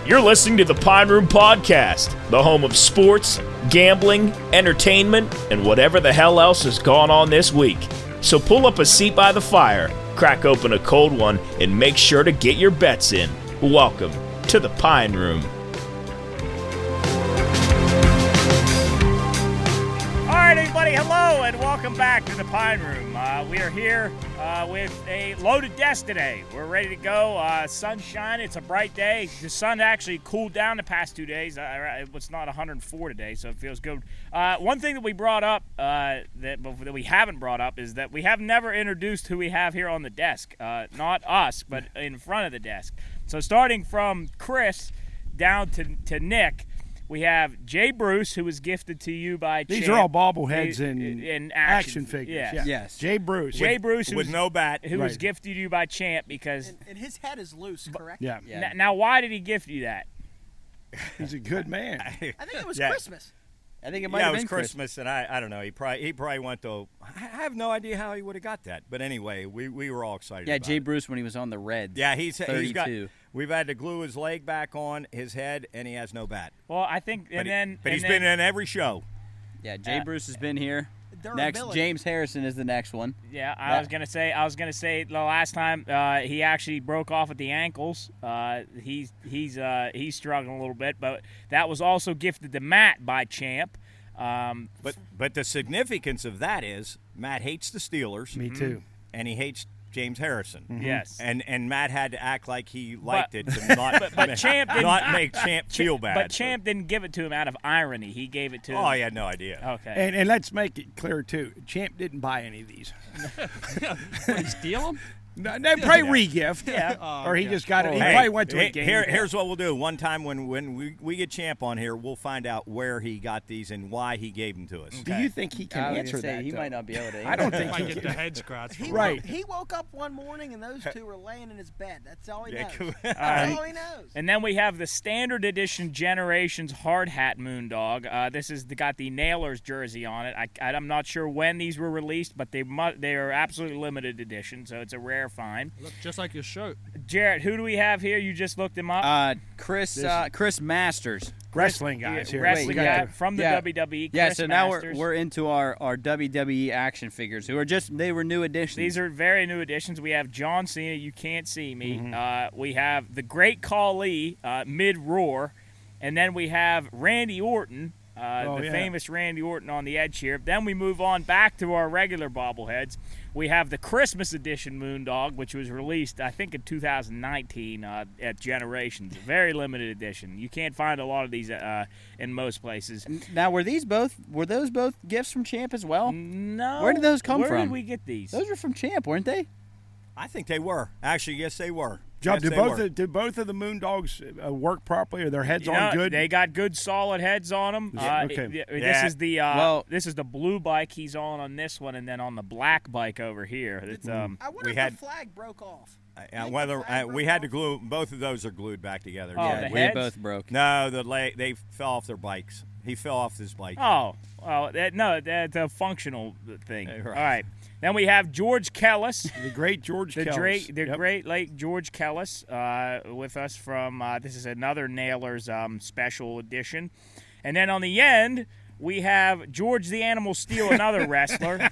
You're listening to the Pine Room Podcast, the home of sports, gambling, entertainment, and whatever the hell else has gone on this week. So pull up a seat by the fire, crack open a cold one, and make sure to get your bets in. Welcome to the Pine Room. All right, everybody, hello, and welcome back to the Pine Room. We are here with a loaded desk today. We're ready to go. Sunshine, it's a bright day. The sun actually cooled down the past 2 days. It was not 104 today, so it feels good. One thing that we brought up that we haven't brought up is that we have never introduced who we have here on the desk. Not us, but in front of the desk. So starting from Chris down to Nick, we have Jay Bruce, who was gifted to you by Champ. These are all bobbleheads in action figures. Yeah. Yes. Jay Bruce. Jay Bruce, with no bat. who was gifted to you by Champ because... And his head is loose, correct? Yeah. Now, why did he gift you that? He's a good man. I think it was Christmas. I think it might have been Christmas, and I don't know. He probably went to. I have no idea how he would have got that, but anyway, we were all excited. Yeah, about Jay it. Bruce when he was on the Reds. Yeah, he's got. 32. We've had to glue his leg back on his head, and he has no bat. Well, I think, But he's been in every show. Yeah, Jay Bruce has been here. Durability. Next, James Harrison is the next one. Yeah, I was gonna say the last time he actually broke off at the ankles. He's struggling a little bit, but that was also gifted to Matt by Champ. But the significance of that is Matt hates the Steelers. Me too. And he hates James Harrison. Mm-hmm. Yes. And Matt had to act like he liked it to not, Champ didn't, not make Champ feel bad. But Champ didn't give it to him out of irony. He gave it to him. Oh, he had no idea. Okay. And let's make it clear, too. Champ didn't buy any of these. Did he steal them? No, they probably re-gift. Yeah. Or he just got it. He Hey, probably went to a game. Here's what we'll do. One time when we get Champ on here, we'll find out where he got these and why he gave them to us. Do you think he can I was answer gonna say, that? he though? might not be able to. I don't think Might he get can. the head scratched. Right. He woke up one morning and those two were laying in his bed. That's all he knows. cool. That's all he knows. And then we have the standard edition Generations hard hat Moondog. This is got the Nailers jersey on it. I'm not sure when these were released, but they are absolutely limited edition, so it's a rare find. Look just like your shirt. Jarrett, who do we have here? You just looked him up. Chris Masters. Wrestling guys here. Wrestling We got guy the- from the yeah. WWE. Yeah, Chris so now Masters. we're into our WWE action figures, who are they were new additions. These are very new additions. We have John Cena, You Can't See Me. Mm-hmm. We have the Great Khali, mid-roar. And then we have Randy Orton, famous Randy Orton on the edge here. Then we move on back to our regular bobbleheads. We have the Christmas edition Moondog, which was released, I think, in 2019 at Generations. Very limited edition. You can't find a lot of these in most places. Now, were those both gifts from Champ as well? No. Where did those come Where from? did we get these? Those were from Champ, weren't they? I think they were. Actually, yes, they were. Job, Yes, did both of the Moondogs work properly? Are their heads on good? They got good, solid heads on them. Okay. This is the blue bike he's on this one, and then on the black bike over here. It's, I wonder if the flag broke off. We had to glue. Both of those are glued back together. Oh, yeah. the we heads? both broke. No, they fell off their bikes. He fell off his bike. Oh, well, that's a functional thing. Right. All right. Then we have George Kellis. The great George Kellis. Great late George Kellis with us from, this is another Nailers special edition. And then on the end, we have George the Animal Steel, another wrestler.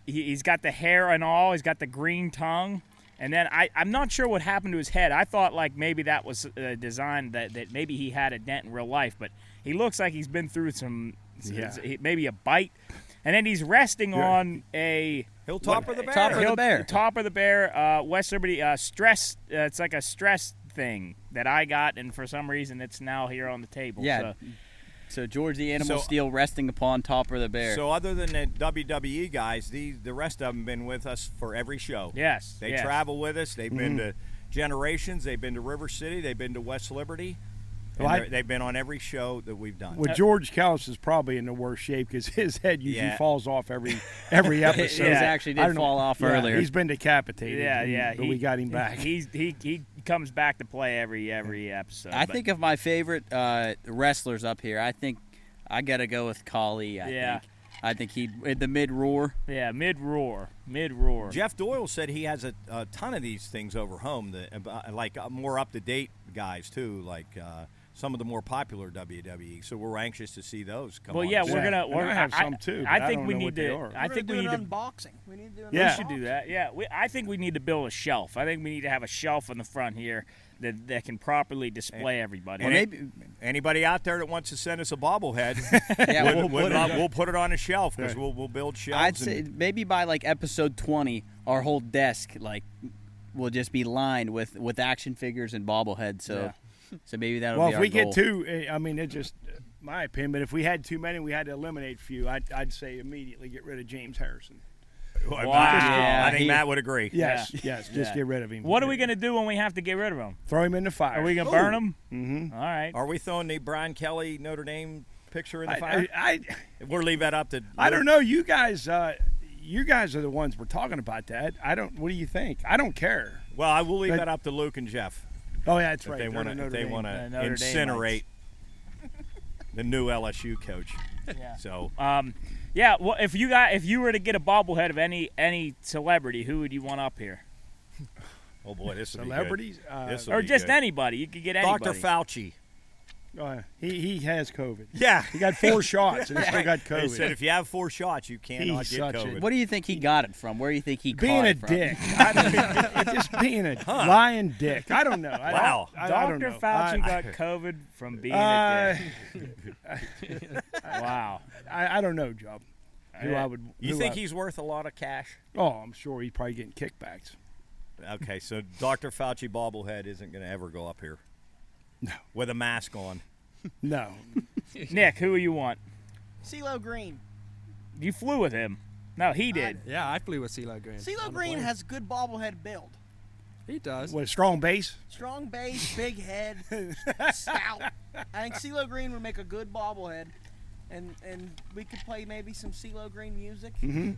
He's got the hair and all. He's got the green tongue. And then I'm not sure what happened to his head. I thought like maybe that was a design that maybe he had a dent in real life. But he looks like he's been through maybe a bite. And then he's resting on a Hilltopper the Bear. Top of the Bear. West Liberty stress. It's like a stress thing that I got, and for some reason it's now here on the table. Yeah. So George the Animal Steel resting upon Topper the Bear. So other than the WWE guys, the rest of them have been with us for every show. Yes. They travel with us. They've been to Generations. They've been to River City. They've been to West Liberty. They've been on every show that we've done. Well, George Kellis is probably in the worst shape because his head usually falls off every episode. His actually did fall off earlier. He's been decapitated. But we got him back. He comes back to play every episode. I think of my favorite wrestlers up here. I think I got to go with Khali. I think. I think he'd the mid-roar. Yeah, mid-roar. Jeff Doyle said he has a ton of these things over home, like more up-to-date guys, too, like some of the more popular WWE. So we're anxious to see those come on. Well, yeah, we're going to have some, too. I think don't we know need what they to. are. I think we need to. unboxing. We need to do an Yeah. We should do that. Yeah, I think we need to build a shelf. I think we need to have a shelf in the front here that can properly display everybody. Well, maybe Anybody out there that wants to send us a bobblehead, yeah, we'll put it on a shelf because we'll build shelves. I'd say maybe by like episode 20, our whole desk will just be lined with action figures and bobbleheads. So maybe that'll Well, be if our we goal. get too, I mean, it's just my opinion, but if we had too many, we had to eliminate a few. I'd say immediately get rid of James Harrison. Wow. I think Matt would agree. Yes, just get rid of him. What are we going to do when we have to get rid of him? Throw him in the fire. Are we going to burn him? Mm-hmm. All right. Are we throwing the Brian Kelly Notre Dame picture in the fire? I We'll leave that up to. I don't know. You guys are the ones we're talking about that. What do you think? I don't care. Well, I will leave that up to Luke and Jeff. Oh yeah, that's If right. they want to Notre Dame incinerate the new LSU coach. Yeah. So Yeah. Well, if you were to get a bobblehead of any celebrity, who would you want up here? oh boy, this will Celebrities, be good. This will Or be just good. anybody. You could get anybody. Dr. Fauci. he has COVID. Yeah. He got 4 shots and he still got They said COVID. if you have 4 shots, you cannot He's get such a- COVID. What do you think he got it from? Where do you think he Being caught a it from? dick. Just being a lying dick. I don't know. Wow. I don't Dr. know. Fauci got COVID from being a dick. Wow. I don't know, Job. Who I would. You who think I- he's worth a lot of cash? Oh, I'm sure he's probably getting kickbacks. Okay, so Dr. Fauci bobblehead isn't going to ever go up here. No. With a mask on. No. Nick, who do you want? CeeLo Green. You flew with him. No, he did. Yeah, I flew with CeeLo Green. CeeLo on the Green plane. has good bobblehead build. He does. What a strong base. Strong base, big head, stout. I think CeeLo Green would make a good bobblehead, and we could play maybe some CeeLo Green music. Mm-hmm.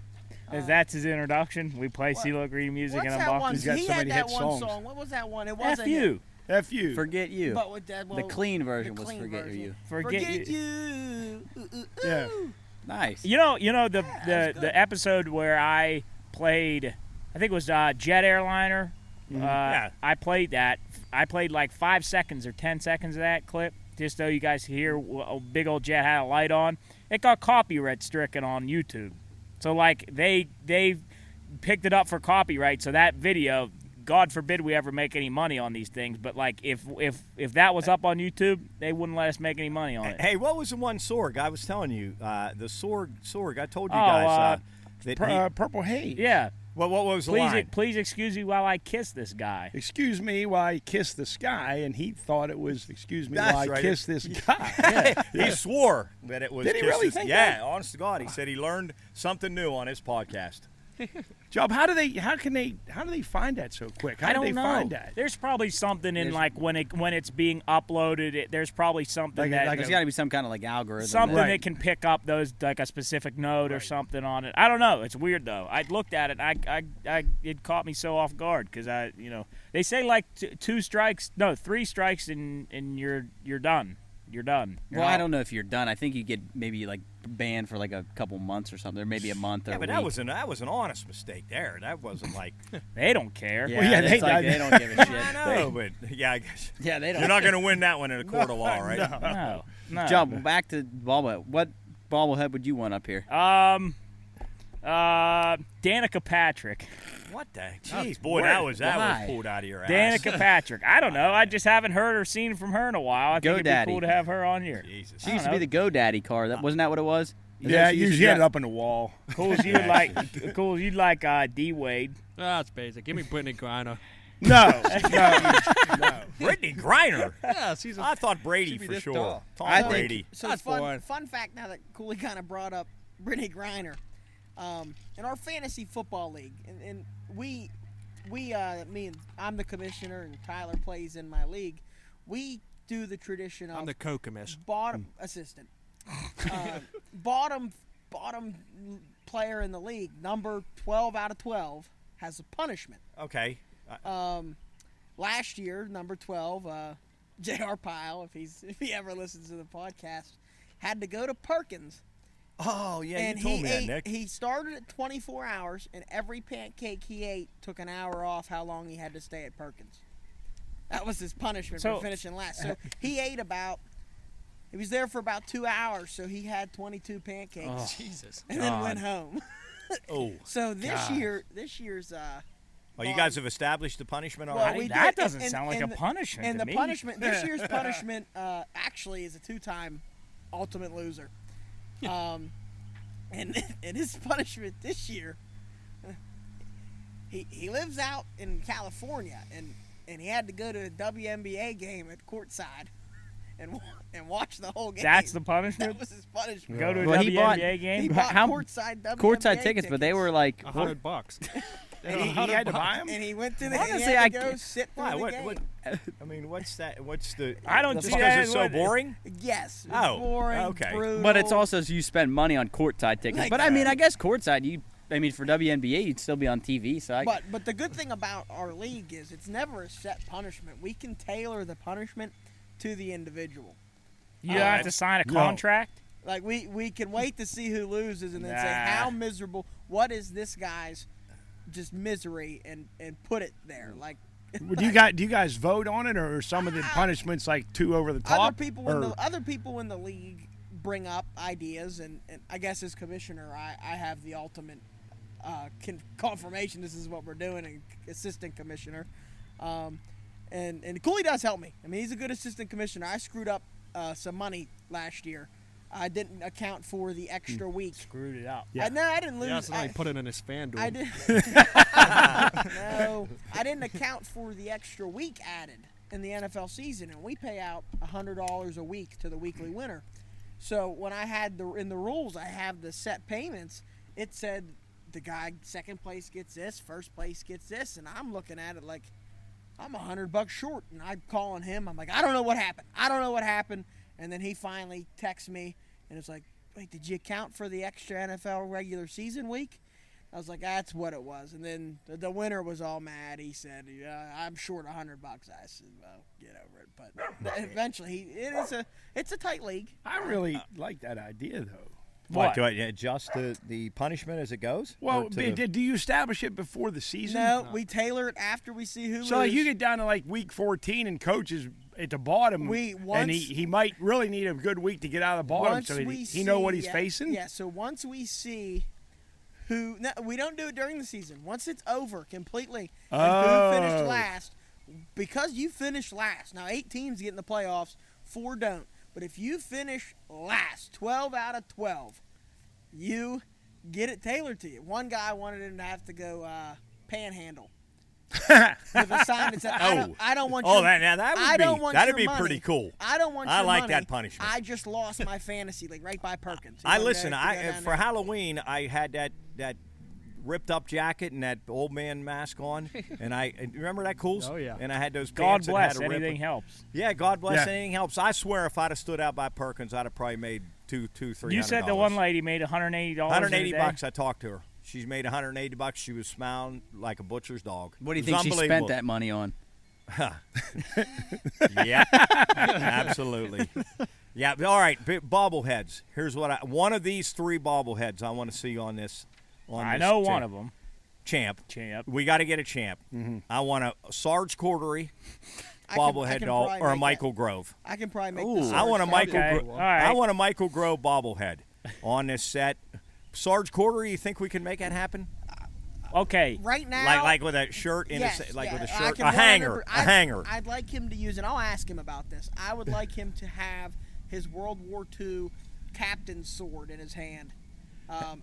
As that's his introduction. We play what- CeeLo Green music What's and that unbox one? it. He's got He so had many that hit one songs. song. What was that one? It F wasn't you. F you. Forget you. But with that, the clean version was clean Forget version. You. Forget you. you. Ooh, ooh, Yeah. ooh. Nice. You know the that's good. the episode where I played, I think it was Jet Airliner. Yeah. I played that. I played like 5 seconds or 10 seconds of that clip, just so you guys could hear a big old jet had a light on. It got copyright stricken on YouTube. So like they picked it up for copyright. So that video, God forbid we ever make any money on these things, but like if that was up on YouTube, they wouldn't let us make any money on it. Hey, what was the one Sorg? I was telling you, the Sorg. I told you Oh, guys that Purple Haze. Yeah. what was the line? Please excuse me while I kiss this guy. Excuse me while I kiss the sky, and he thought it was excuse me That's while I right. kiss this guy. He swore that it was. Did he Kiss really This- think Yeah, that? honest to God, he said he learned something new on his podcast. Job, how do they find that so quick? How I do don't they know. find that? There's probably something in like when it's being uploaded. There's probably something There's got to be some kind of like algorithm. something Right. that can pick up those like a specific note or something on it. I don't know. It's weird though. I looked at it. It caught me so off guard because they say like 3 strikes and you're done. You're done. You're Well, I out. don't know if you're done. I think you get maybe like banned for like a couple months or something, or maybe a month or Yeah, a but week. that was an honest mistake there. That wasn't like They don't care. Yeah, Well, yeah, it's like they don't give a shit. I know, but yeah, I guess Yeah, they don't. you're not going to win that one in a court of law, right? No. Jump back to bobblehead. What bobblehead would you want up here? Danica Patrick. What the? Jeez, boy, that was Why? pulled out of your ass. Danica Patrick. I don't know. I just haven't heard or seen from her in a while. I think it'd be GoDaddy. cool to have her on here. Jesus. She used to be the GoDaddy car. Wasn't that what it was? Yeah, She you used to usually had drive- it up in the wall. Cool as you'd like D Wade. That's basic. Give me Brittany Griner. No. Brittany Griner. Yeah, she's I thought Brady she'd be for this sure. tall. Tom I think- Brady. So That's boring. fun fact now that Cooley kind of brought up Brittany Griner. In our fantasy football league, and I'm the commissioner and Tyler plays in my league. We do the tradition of I'm the co-commiss. bottom assistant, bottom player in the league, number 12 out of 12 has a punishment. Okay. Last year, number 12, J.R. Pyle, if he ever listens to the podcast, had to go to Perkins Oh, yeah, And you told he me that, ate, Nick. he started at 24 hours, and every pancake he ate took an hour off how long he had to stay at Perkins. That was his punishment So- for finishing last. So he ate he was there for about 2 hours, so he had 22 pancakes Jesus. and then went home. Oh. So this year's Oh, you guys have established the punishment well, already? we That did, doesn't sound like a punishment And to the me. punishment, this year's punishment, actually is a 2-time ultimate loser. And his punishment this year, he lives out in California, and he had to go to a WNBA game at courtside and watch the whole game. That's the punishment? That was his punishment. Go to a Well, he bought- WNBA He game? bought How- courtside WNBA Courtside tickets, but they were like, $100. And he had to buy them? And he went to the Honestly, he had to I go can't- sit through Why? the What? game. I mean, what's that? What's the? I don't just see because that. it's so What- boring. Yes. It Oh, was boring, okay. brutal. but it's also so you spend money on courtside tickets. Like But I mean, I guess courtside, for WNBA, you'd still be on TV. So But the good thing about our league is it's never a set punishment. We can tailor the punishment to the individual. You have to sign a contract? Like we can wait to see who loses and then say Nah. how miserable. What is this guy's just misery and put it there. Like Do you guys vote on it, or are some of the punishments like too over the top? other people in the league bring up ideas, and I guess as commissioner, I have the ultimate confirmation this is what we're doing, and assistant commissioner. And Cooley does help me. I mean, he's a good assistant commissioner. I screwed up some money last year. I didn't account for the extra week. Screwed it up. Yeah. No, I didn't lose. Yeah, so now he put it in his fan duel. I did. No, I didn't account for the extra week added in the NFL season, and we pay out $100 a week to the weekly winner. So when I had in the rules, I have the set payments. It said the guy second place gets this, first place gets this, and I'm looking at it like I'm $100 short, and I'm calling him. I'm like, I don't know what happened. And then he finally texts me, and it's like, wait, did you account for the extra NFL regular season week? I was like, that's what it was. And then the winner was all mad. He said, I'm short $100. I said, well, get over it. But eventually, it's a tight league. I really like that idea, though. What? Do I adjust the punishment as it goes? Well, Or to the- do you establish it before the season? No, we tailor it after we see who So like, loses. you get down to like week 14 and coach is at the bottom, and he might really need a good week to get out of the bottom, so he know what he's facing. Yeah, so once we see who – no, we don't do it during the season. Once it's over completely and who finished last, because you finished last. Now, 8 teams get in the playoffs, 4 don't. But if you finish last, 12 out of 12, you get it tailored to you. One guy wanted him to have to go panhandle. With a sign that said, I don't want your money. that'd be pretty cool. I don't want I your like money. that punishment. I just lost my fantasy league right by Perkins. For Halloween, I had that ripped up jacket and that old man mask on, and remember that, Cools? Oh, yeah. And I had those God pants that bless. had a Anything rip. helps. Yeah, God bless. Yeah. Anything helps. I swear, if I'd have stood out by Perkins, I'd have probably made $300. You said the one lady made $180. $180. I talked to her. She's made $180. She was smiling like a butcher's dog. what do you It was think she spent unbelievable. that money on? Yeah, absolutely. Yeah, all right. Bobbleheads. Here's what one of these 3 bobbleheads I want to see on this. I know one of them. Champ. Champ. We got to get a champ. Mm-hmm. I want a Sarge Cordery I bobblehead can doll probably or a make Michael Grove. I can probably make Ooh. this. I want a Michael. Okay, Gro- all right. I want a Michael Grove bobblehead on this set. Sarge Cordery. You think we can make that happen? Okay. Right now. Like with a shirt in yes, with a I shirt, can a hanger, 100% a hanger. I'd like him to use, and I'll ask him about this. I would like him to have his World War II captain's sword in his hand,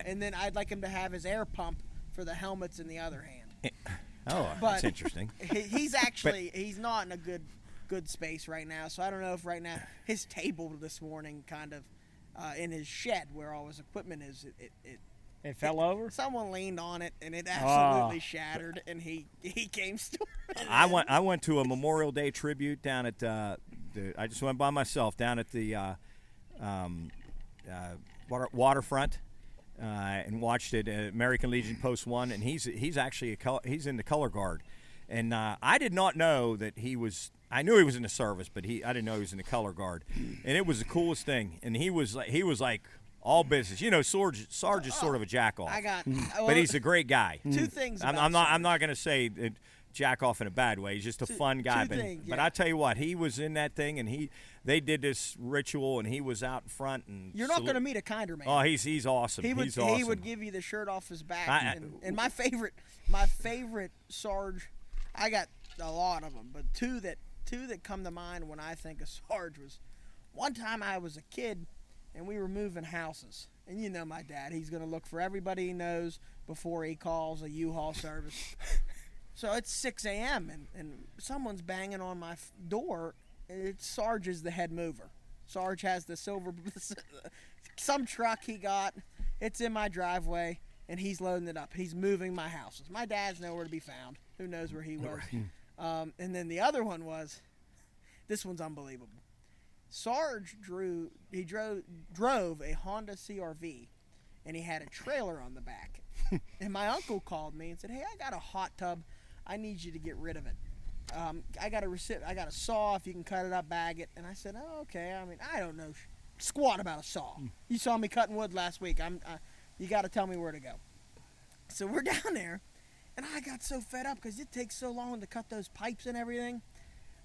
and then I'd like him to have his air pump for the helmets in the other hand. Oh, But that's interesting. He's actually he's not in a good space right now. So I don't know if right now his table this morning kind of in his shed where all his equipment is. It fell over? Someone leaned on it and it absolutely shattered, and he came storming. I went to a Memorial Day tribute down at I just went by myself down at the waterfront and watched it. American Legion Post 1, and he's actually he's in the color guard, and I did not know that he was. I knew he was in the service, but I didn't know he was in the color guard, and it was the coolest thing. And he was like All business. You know, Sarge is sort of a jack-off. But he's a great guy. Two things about I'm not going to say jack off in a bad way. He's just a fun guy. But I tell you what, he was in that thing, and they did this ritual, and he was out in front. And you're not going to meet a kinder man. Oh, he's awesome. He would give you the shirt off his back. And my favorite Sarge, I got a lot of them, but two that come to mind when I think of Sarge was one time I was a kid, and we were moving houses. And you know my dad, he's going to look for everybody he knows before he calls a U-Haul service. So it's 6 a.m. and someone's banging on my door. Sarge is the head mover. Sarge has the some truck he got. It's in my driveway, and he's loading it up. He's moving my houses. My dad's nowhere to be found. Who knows where he was? And then the other one was, this one's unbelievable. Sarge drove a Honda CR-V, and he had a trailer on the back. And my uncle called me and said, "Hey, I got a hot tub. I need you to get rid of it. I got a saw. If you can cut it up, bag it." And I said, "Oh, okay. I mean, I don't know squat about a saw. You saw me cutting wood last week. You got to tell me where to go." So we're down there, and I got so fed up because it takes so long to cut those pipes and everything.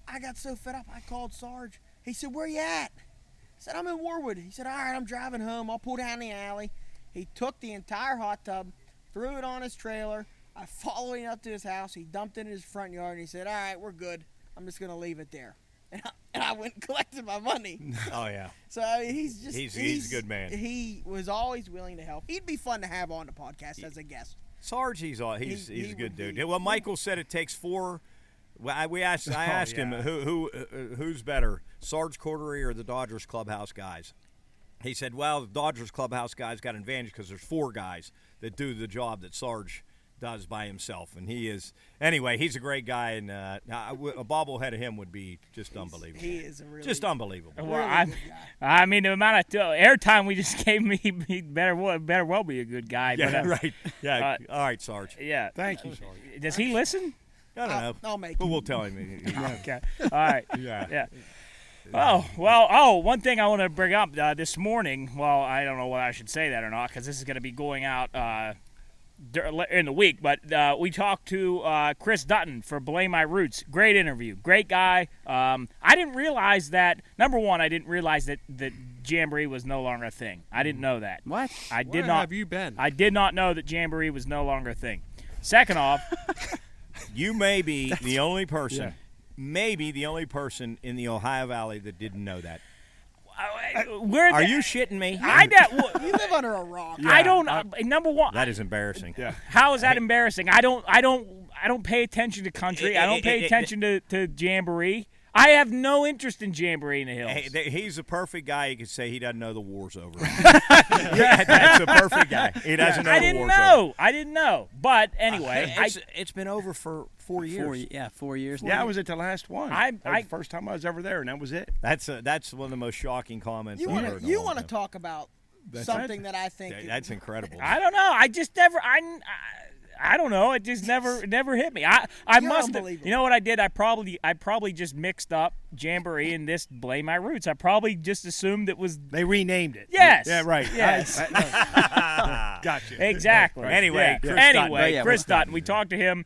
I got so fed up. I called Sarge. He said, "Where you at?" I said, "I'm in Warwood." He said, "All right, I'm driving home. I'll pull down the alley." He took the entire hot tub, threw it on his trailer. I followed him up to his house. He dumped it in his front yard, and he said, "All right, we're good. I'm just going to leave it there." And I went and collected my money. Oh, yeah. So I mean, he's a good man. He was always willing to help. He'd be fun to have on the podcast as a guest. Sarge, he's a good dude. Well, Michael said it takes 4. Well, I asked him who's better, Sarge Cordery or the Dodgers clubhouse guys. He said, "Well, the Dodgers clubhouse guys got an advantage because there's 4 guys that do the job that Sarge does by himself." And he's a great guy, and a bobblehead of him would be just unbelievable. He is a really just unbelievable. Well, I mean, the amount of airtime we just gave him, he better well be a good guy. Yeah, but, right. Yeah. All right, Sarge. Yeah. Thank you, Sarge. Does he listen? I don't know. I'll make but him. We'll tell him. Okay. All right. Yeah. One thing I want to bring up this morning. Well, I don't know whether I should say that or not because this is going to be going out in the week. But we talked to Chris Dutton for Blame My Roots. Great interview. Great guy. I didn't realize that. Number one, I didn't realize that Jamboree was no longer a thing. I didn't know that. What? Where have you been? I did not know that Jamboree was no longer a thing. Second off, you may be the only person. Yeah. Maybe the only person in the Ohio Valley that didn't know that. Are you shitting me? You live under a rock. Yeah. I don't. Number one, that is embarrassing. Yeah. How is that embarrassing? I don't pay attention to country. I don't pay attention to Jamboree. I have no interest in Jamboree in the Hills. Hey, he's a perfect guy. You could say he doesn't know the war's over. Yeah, that's a perfect guy. He doesn't know the war's over. I didn't know. But anyway, it's been over for 4 years. 4 years. Yeah, I was at the last one. That was the first time I was ever there, and that was it. That's one of the most shocking comments I've heard. You want to talk about something that I think that's incredible. I don't know. I just never. I don't know. It just never hit me. I must have. You know what I did? I probably just mixed up Jamboree and this Blame My Roots. I probably just assumed it was. They renamed it. Yes. Yeah. Right. Yes. Gotcha. Exactly. Right. Anyway, yeah. Chris Dutton. We talked to him.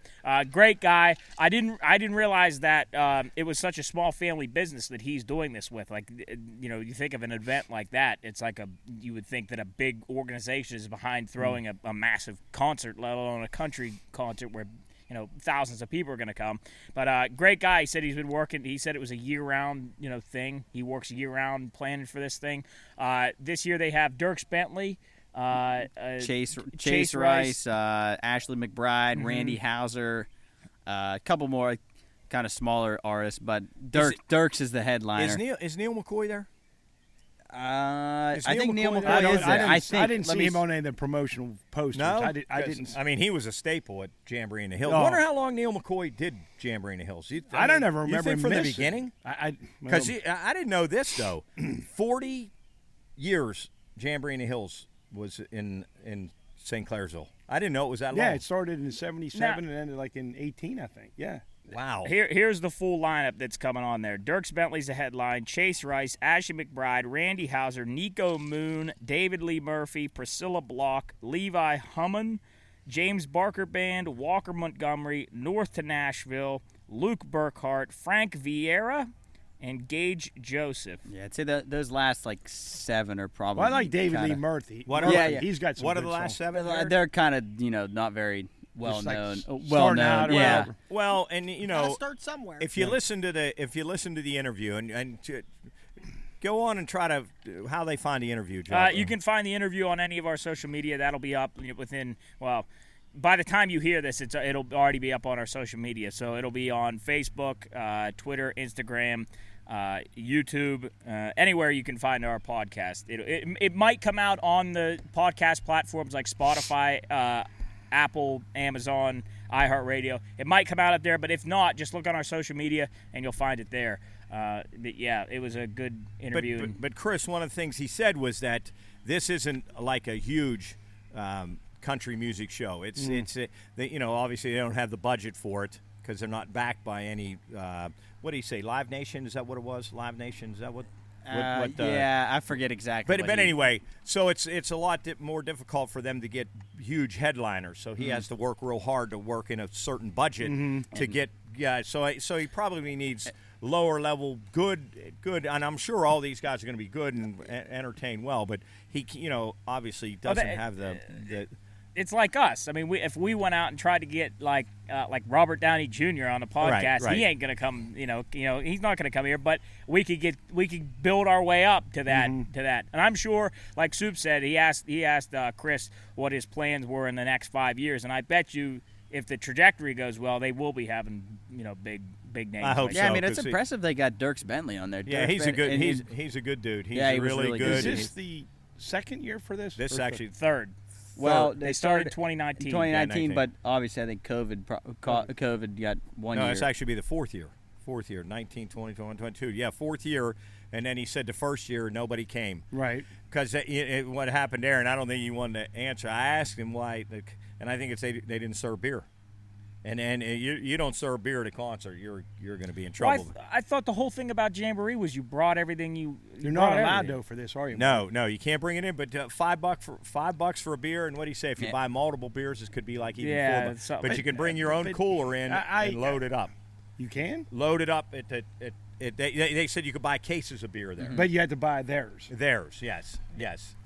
Great guy. I didn't realize that it was such a small family business that he's doing this with. Like, you think of an event like that, it's like you would think that a big organization is behind throwing a massive concert, let alone a country concert where thousands of people are going to come. But great guy. He said he's been working. He said it was a year-round thing. He works year-round planning for this thing. This year they have Dierks Bentley, Chase Rice, Ashley McBride, Randy Hauser, a couple more kind of smaller artists. But Dierks is the headliner. Is Neil McCoy there? I think Neil McCoy is there. I didn't see him on any of the promotional posters. No? I didn't. I mean, he was a staple at Jamboree in the Hills. I wonder how long Neil McCoy did Jamboree in the Hills. I don't ever remember him from the beginning. Because I didn't know this though. 40 years Jamboree in the Hills was in St. Clairsville. I didn't know it was that long. Yeah, it started in '77 and ended like in '18, I think. Yeah. Wow. Here's the full lineup that's coming on there. Dierks Bentley's the headline. Chase Rice, Ashley McBride, Randy Hauser, Nico Moon, David Lee Murphy, Priscilla Block, Levi Humman, James Barker Band, Walker Montgomery, North to Nashville, Luke Burkhart, Frank Vieira, and Gage Joseph. Yeah, I'd say those last like 7 are probably. Well, I like David kinda, Lee Murphy. He's got some. What are good the last songs. 7? They're kind of not very well Just like known. starting out or yeah. whatever. Well, and Gotta start somewhere. if you listen to the interview and go on and try to how they find the interview, Joe. You can find the interview on any of our social media. That'll be up within, well, by the time you hear this, it'll already be up on our social media. So it'll be on Facebook, Twitter, Instagram, YouTube, anywhere you can find our podcast. It might come out on the podcast platforms like Spotify, Apple, Amazon, iHeartRadio. It might come out up there, but if not, just look on our social media and you'll find it there. But yeah, it was a good interview. But Chris, one of the things he said was that this isn't like a huge country music show. It's obviously they don't have the budget for it because they're not backed by any. What do you say? Live Nation? Is that what it was? Live Nation? Is that what? Yeah, I forget exactly. But anyway, so it's a lot more difficult for them to get huge headliners. So he has to work real hard to work in a certain budget to get. Yeah, so he probably needs lower level good, and I'm sure all these guys are going to be good and entertain well. But he, obviously doesn't have the. It's like us. I mean, if we went out and tried to get like Robert Downey Jr. on the podcast, right. he ain't gonna come. He's not gonna come here. But we could build our way up to that. And I'm sure, like Soup said, he asked Chris what his plans were in the next 5 years, and I bet you if the trajectory goes well, they will be having big names. I hope Yeah, so, I mean, it's 'cause impressive they got Dierks Bentley on there. Yeah, Dierks he's a good Bentley- he's a good dude. He's Yeah, he was really really good. good. Is this the second year for this? This Or actually Third. Well, They started 2019. 2019, 19. but obviously I think COVID got 1 year. No, it's actually be the fourth year. 19, 20, 21, 22. Yeah, fourth year. And then he said the first year nobody came. Right. Because what happened there, and I don't think you wanted to answer. I asked him why, and I think it's they didn't serve beer. And you don't serve beer at a concert, you're going to be in trouble. Well, I thought the whole thing about Jamboree was you brought everything You're not allowed though for this, are you? No, you can't bring it in. But $5 for a beer, and what do you say? If you buy multiple beers, this could be like even $4. But you can bring your own cooler in and load it up. You can? Load it up they said you could buy cases of beer there. But you had to buy theirs. Theirs, yes.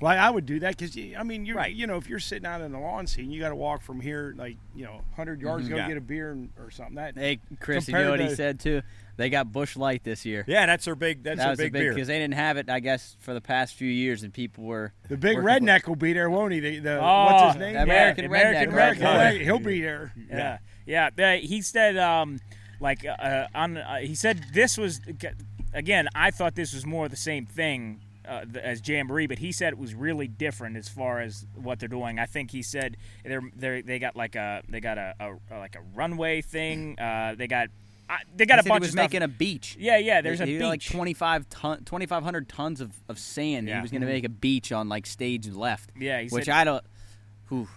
Well, I would do that because you're Right. if you're sitting out in the lawn scene, you got to walk from here 100 yards to go get a beer or something. Hey, Chris, you know what he said too? They got Busch Light this year. Yeah, that's their big. That's That their was big beer. because they didn't have it, I guess, for the past few years, and people were the big working redneck will be there, won't he? Oh, what's his name? the American redneck. American Redneck. He'll be there. Yeah. He said, he said this was, again, I thought this was more the same thing as Jamboree, but he said it was really different as far as what they're doing. I think he said they got a runway thing. They got a bunch he was of stuff. making a beach. Yeah. There's a he beach. had like 2,500 tons of sand. Yeah. He was going to make a beach on like stage left. Yeah, he which said, I don't. Whew,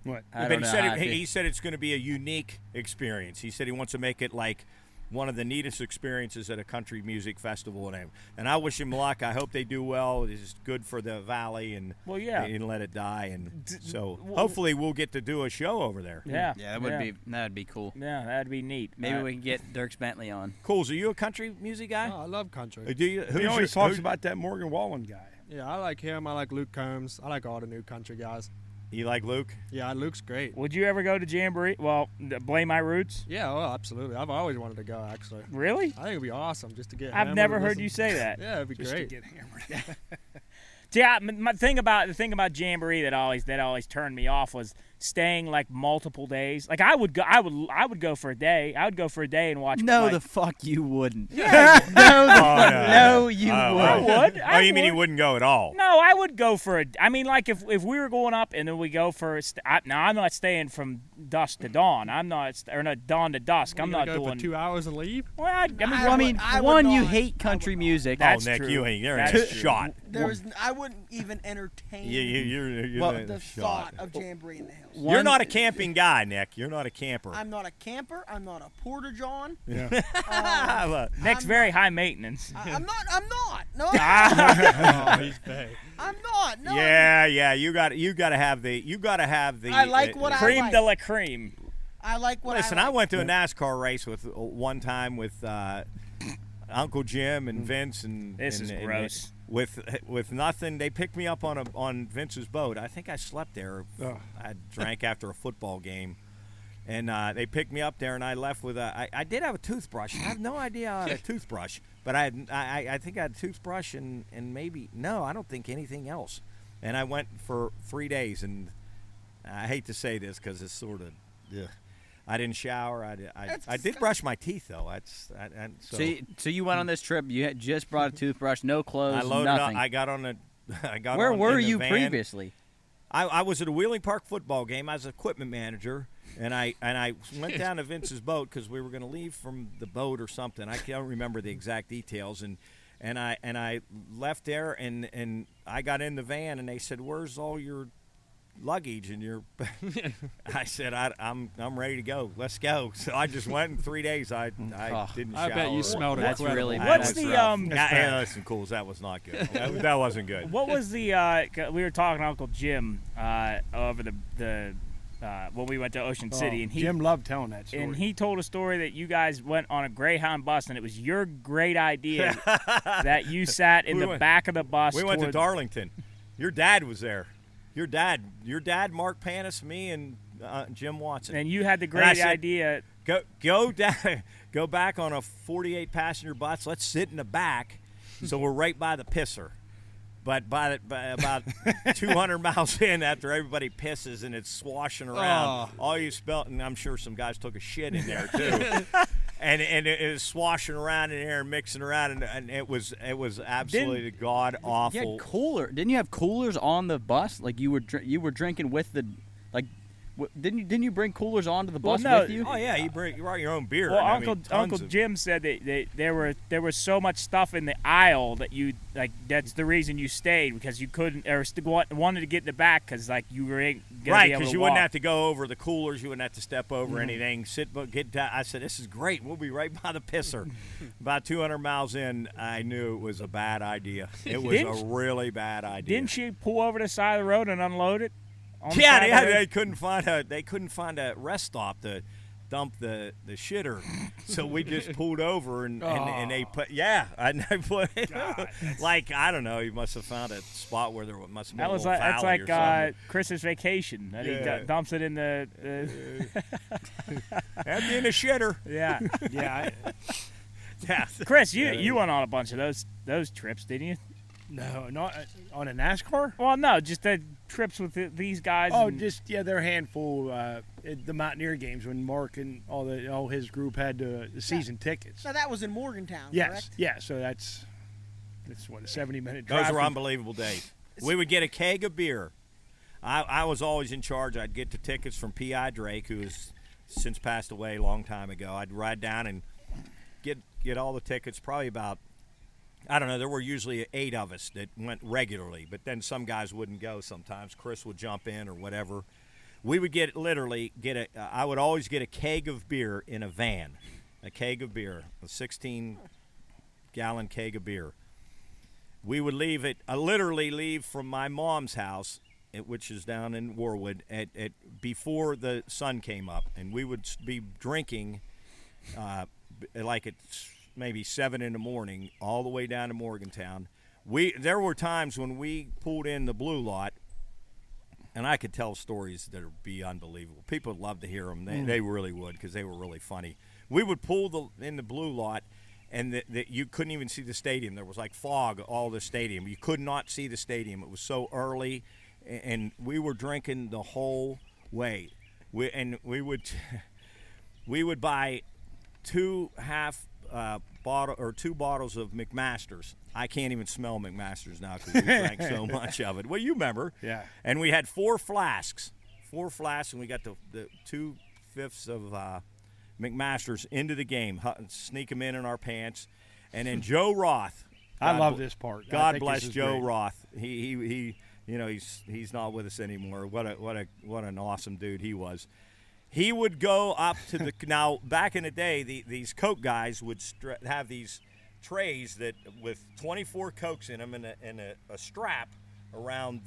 What? I But don't know how I feel. he said it's going to be a unique experience. He said he wants to make it like one of the neatest experiences at a country music festival, and I wish him luck. I hope they do well. It's good for the valley, and Well, yeah. and let it die, and so hopefully we'll get to do a show over there. Yeah, that'd be cool. Yeah, that'd be neat. Maybe we can get Dierks Bentley on. Coles, are you a country music guy? Oh, I love country. Do you? He always talks about that Morgan Wallen guy. Yeah, I like him. I like Luke Combs. I like all the new country guys. You like Luke? Yeah, Luke's great. Would you ever go to Jamboree? Well, Blame My Roots? Yeah, well, absolutely. I've always wanted to go, actually. Really? I think it'd be awesome just to get I've hammered never and heard listen. you say that. Yeah, it'd be Just great. to get hammered. Yeah, the thing about Jamboree that always turned me off was staying like multiple days. Like I would go for a day. I would go for a day and watch. No, like, the fuck you wouldn't. Yeah. No, you I wouldn't. would. Oh, you mean he wouldn't go at all? No, I would go for a. I mean, like if we were going up and then we go for. Now I'm not staying from dusk to dawn. I'm not, or not dawn to dusk. I'm not go doing. for 2 hours and leave. Well, I I would mean, you not. hate country music. That's oh, Nick, true. you ain't. You're in That's a true. shot. I wouldn't even entertain You're the in a thought shot. of Jamboree in the Hills. You're not a camping guy, Nick. You're not a camper. I'm not a camper. I'm not a porta-john. Yeah. Nick's very high maintenance. I'm not. No. Oh, he's big. I'm not. No. Yeah. You got to have the. I like what I Cream like. de la cream. I like what Listen, I like. I went to a NASCAR race one time with Uncle Jim and Vince and This is gross. With nothing, they picked me up on Vince's boat. I think I slept there. I drank after a football game, and they picked me up there, and I left with I did have a toothbrush. I have no idea I had a toothbrush, but I think I had a toothbrush and maybe I don't think anything else. And I went for 3 days, and I hate to say this because it's sort of. Ugh. I didn't shower. I did brush my teeth though. So you went on this trip. You had just brought a toothbrush, no clothes, I loaded nothing. up. I got on a. Where were in the you van. previously? I was at a Wheeling Park football game. I was equipment manager, and I went down to Vince's boat because we were going to leave from the boat or something. I can't remember the exact details, and I left there, and I got in the van, and they said, "Where's all your luggage and your?" I said, I'm ready to go. Let's go. So I just went in 3 days. I didn't shower. I bet you smelled it. That's really bad. What's the listen, Cools, that was not good. That wasn't good. What was the we were talking to Uncle Jim over the when we went to Ocean City, and Jim loved telling that story. And he told a story that you guys went on a Greyhound bus, and it was your great idea that you sat in the back of the bus. We went to Darlington. Your dad was there. Your dad, Mark Panis, me, and Jim Watson. And you had the great idea. Go back on a 48-passenger bus. Let's sit in the back, so we're right by the pisser. But by about 200 miles in, after everybody pisses and it's swashing around, all you smell, and I'm sure some guys took a shit in there too. And it was swashing around in there and mixing around, and it was absolutely god awful. You had didn't you have coolers on the bus? Like you were drinking with the didn't you bring coolers onto the bus with you? Oh yeah, you brought your own beer. Well, Uncle Jim said that there was so much stuff in the aisle that you that's the reason you stayed, because you couldn't or wanted to get in the back because you were gonna right, because you wouldn't have to go over the coolers, you wouldn't have to step over anything. Get down. I said, this is great. We'll be right by the pisser. About 200 miles in, I knew it was a bad idea. It was a really bad idea. Didn't you pull over the side of the road and unload it? They couldn't find a rest stop to dump the shitter, so we just pulled over and they put I don't know, he must have found a spot where there must have been that's like Chris's vacation that he dumps it in the empty in the shitter. Yeah. Chris, you went on a bunch of those trips, didn't you? No, not on a NASCAR. Well, no, just the trips with these guys. Oh, they're a handful. At the Mountaineer games when Mark and all his group had the season tickets. So that was in Morgantown, yes, correct? yeah. So that's what, a 70-minute drive. Those were unbelievable days. We would get a keg of beer. I was always in charge. I'd get the tickets from P.I. Drake, who has since passed away a long time ago. I'd ride down and get all the tickets. Probably about, I don't know, there were usually 8 of us that went regularly, but then some guys wouldn't go sometimes. Chris would jump in or whatever. We would I would always get a keg of beer in a van, a 16-gallon keg of beer. We would literally leave from my mom's house, which is down in Warwood, at before the sun came up, and we would be drinking like at maybe 7 in the morning, all the way down to Morgantown. There were times when we pulled in the blue lot, and I could tell stories that would be unbelievable. People would love to hear them. They really would, because they were really funny. We would pull in the blue lot, and you couldn't even see the stadium. There was like fog all the stadium. You could not see the stadium. It was so early, and we were drinking the whole way. We would buy 2 bottles of McMaster's. I can't even smell McMaster's now because we drank so much of it. Well, you remember. Yeah. And we had 4 flasks, and we got the 2/5 of McMaster's into the game, sneak them in our pants. And then Joe Roth. I love this part. God bless Joe Roth. He he's not with us anymore. What an awesome dude he was. He would go up to the now back in the day, these Coke guys would have these trays that with 24 Cokes in them and a strap around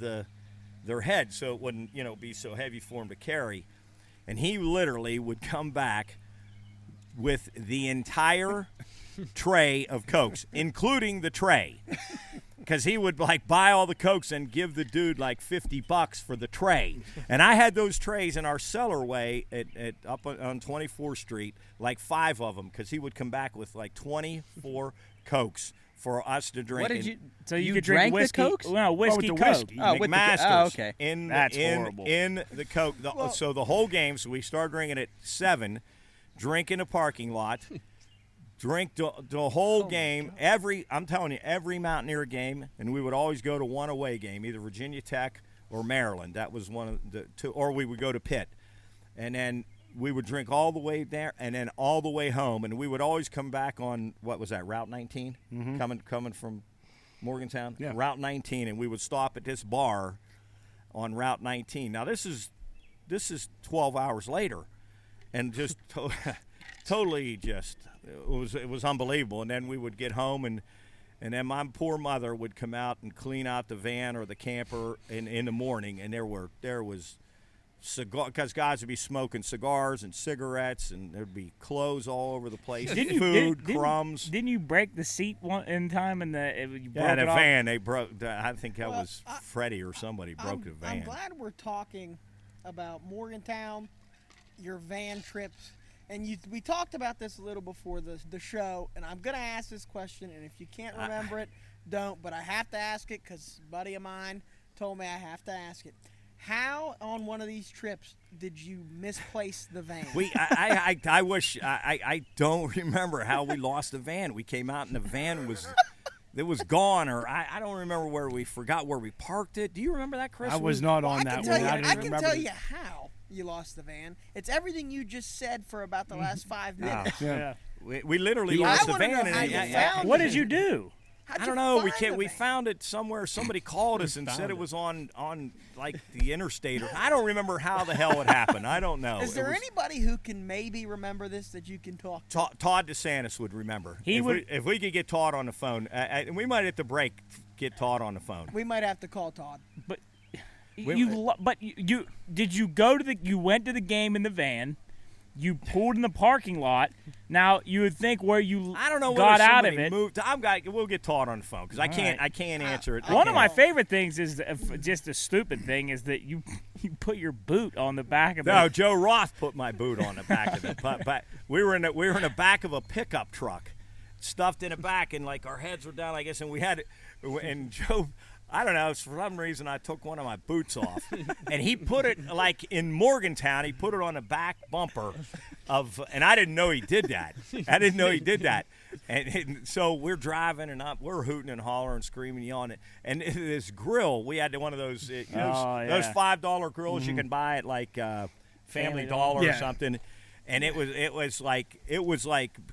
their head, so it wouldn't be so heavy for him to carry. And he literally would come back with the entire tray of Cokes, including the tray. Because he would buy all the Cokes and give the dude $50 for the tray. And I had those trays in our cellarway up on 24th Street, 5 of them, because he would come back with 24 Cokes for us to drink. What did you? So you could drink the whiskey? Cokes? No, whiskey Coke. Whiskey. Oh, McMaster's. Okay. That's horrible. In the Coke. So the whole game. So we started drinking at 7, drink in a parking lot. Drink the whole game. I'm telling you, every Mountaineer game, and we would always go to one away game, either Virginia Tech or Maryland. That was one of the two, or we would go to Pitt, and then we would drink all the way there, and then all the way home, and we would always come back on what was that, Route 19, coming from Morgantown, Route 19, and we would stop at this bar on Route 19. Now this is 12 hours later, and just totally just. It was unbelievable. And then we would get home, and then my poor mother would come out and clean out the van or the camper in the morning, and there was cigar, because guys would be smoking cigars and cigarettes, and there'd be clothes all over the place, crumbs. Didn't you break the seat in time in the van? They broke. I think that was Freddie or somebody broke the van. I'm glad we're talking about Morgantown, your van trips. And we talked about this a little before the show, and I'm going to ask this question, and if you can't remember it, don't. But I have to ask it because a buddy of mine told me I have to ask it. How, on one of these trips, did you misplace the van? I wish – I don't remember how we lost the van. We came out, and the van was gone, or I don't remember where we forgot where we parked it. Do you remember that, Chris? I was not on that one. I can tell you how you lost the van. It's everything you just said for about the last 5 minutes. Yeah. We literally lost the van. What did you do? I don't know. We found it somewhere. Somebody called us and said it was on the interstate. I don't remember how the hell it happened. I don't know. Is there anybody who can maybe remember this that you can talk to? Todd Desantis would remember. If we could get Todd on the phone, we might at the break get Todd on the phone. We might have to call Todd. But did you go to you went to the game in the van? You pulled in the parking lot. Now you would think where you got out of it. We'll get Todd on the phone because I can't answer it. One of my favorite things is just a stupid thing is that you put your boot on the back of it. No, Joe Roth put my boot on the back of it. But we were in the back of a pickup truck, stuffed in the back, and our heads were down, I guess, and we had it. And Joe. I don't know. For some reason, I took one of my boots off, and he put it in Morgantown. He put it on the back bumper and I didn't know he did that. And so we're driving, and we're hooting and hollering, screaming, yelling. And this grill, we had one of those those $5 grills you can buy at Family Dollar or something. And it was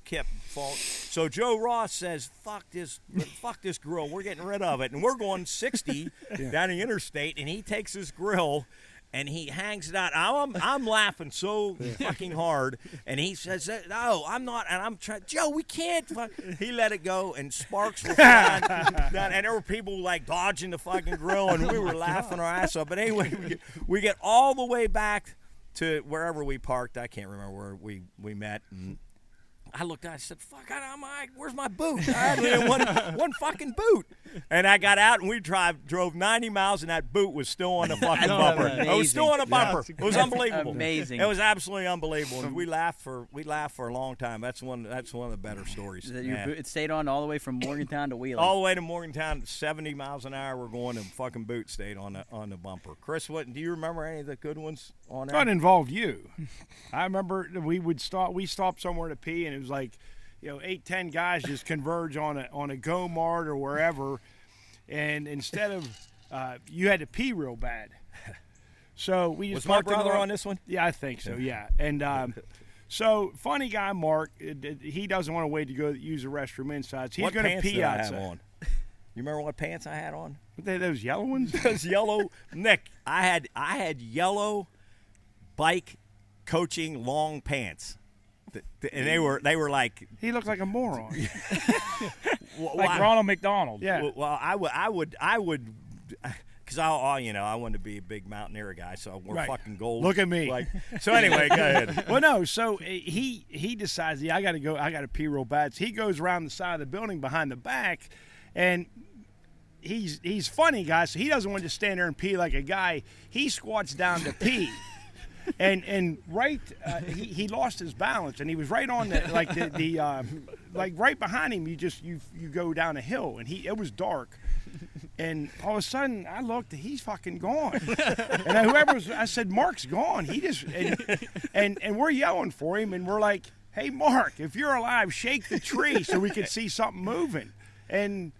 kept fault. So Joe Ross says, "Fuck this grill. We're getting rid of it." And we're going 60 down the interstate, and he takes his grill and he hangs it out. I'm laughing so fucking hard, and he says, "No, I'm not." And I'm trying, Joe, we can't. He let it go, and sparks were flying down, and there were people dodging the fucking grill, and we were laughing our ass off. But anyway, we get all the way back to wherever we parked. I can't remember where we met, and I looked out, I said, "Fuck, where's my boot? I had one fucking boot." And I got out, and we drove 90 miles, and that boot was still on the fucking bumper. It was still on the bumper. It was unbelievable. Amazing. It was absolutely unbelievable. And we laughed for a long time. That's one of the better stories. It stayed on all the way from Morgantown to Wheeling. All the way to Morgantown, 70 miles an hour. We're going, and fucking boot stayed on the bumper. Chris, do you remember any of the good ones on there? That involved you. I remember we stopped somewhere to pee, and it was 8-10 guys just converge on a Go Mart or wherever, and instead of you had to pee real bad, so we just was my brother on this one? Yeah, I think so. Yeah, and so funny guy Mark, he doesn't want to wait to go use the restroom inside. So he's going to pee outside. You remember what pants I had on? Those yellow ones? Those yellow, Nick. I had yellow bike coaching long pants, and they were like. He looked like a moron. Like Ronald McDonald. Yeah. Well, I would. Because I wanted to be a big mountaineer guy, so I wore fucking gold. Look at me. So anyway, go ahead. Well, no. So he decides, I got to go. I got to pee real bad. So he goes around the side of the building behind the back, and he's funny, guys. So he doesn't want to just stand there and pee like a guy. He squats down to pee. And right, he lost his balance, and he was right on like right behind him. You go down a hill, and it was dark, and all of a sudden I looked, he's fucking gone, and I said, Mark's gone. He just and we're yelling for him, and we're like, hey Mark, if you're alive, shake the tree so we could see something moving, and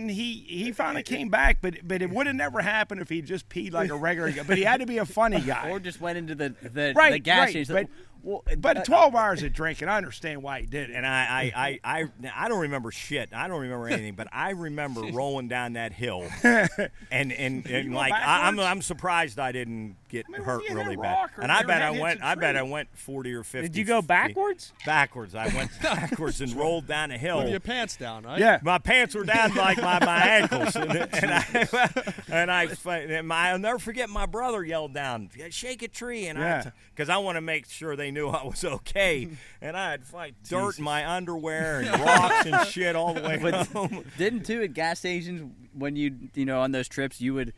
he finally came back, but it would have never happened if he just peed like a regular guy. But he had to be a funny guy. Or just went into the gas station. But 12 hours of drinking, I understand why he did it. And I don't remember shit. I don't remember anything, but I remember rolling down that hill, and like I'm surprised I didn't get hurt really bad. And I bet I went 40 or 50. Did you go backwards? Backwards. I went backwards and rolled down a hill. With your pants down, right? Yeah. My pants were down like my ankles, and I'll never forget my brother yelled down, "Shake a tree!" And because I want to make sure they knew I was okay, and I had dirt in my underwear and rocks and shit all the way home. Didn't too at gas stations when you on those trips you would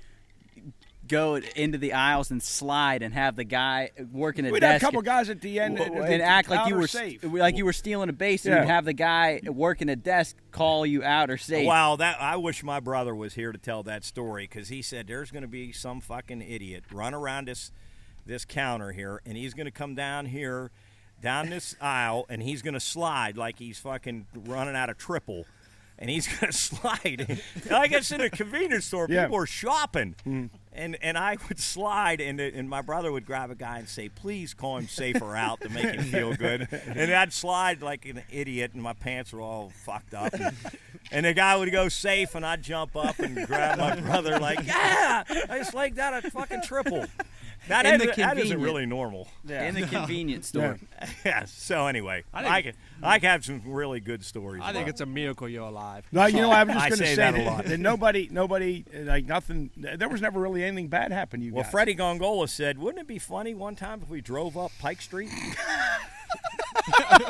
go into the aisles and slide and have the guy working at We'd desk have a couple guys at the end and act like safe. you were stealing a base, and you'd have the guy working a desk call you out or safe. Wow, I wish my brother was here to tell that story, because he said there's going to be some fucking idiot run around this counter here, and he's going to come down this aisle, and he's going to slide like he's fucking running out of triple. And he's going to slide. I guess in a convenience store, people are shopping. And I would slide, and my brother would grab a guy and say, please call him safer out to make him feel good. And I'd slide like an idiot, and my pants were all fucked up. And the guy would go safe, and I'd jump up and grab my brother like, yeah, I just legged out a fucking triple. That isn't really normal. In the convenience store. Yeah. So anyway, I have some really good stories. I think it's a miracle you're alive. No, I was just going to say that a lot. That nobody, like nothing. There was never really anything bad happen to you guys. Well, Freddie Gongola said, "Wouldn't it be funny one time if we drove up Pike Street?"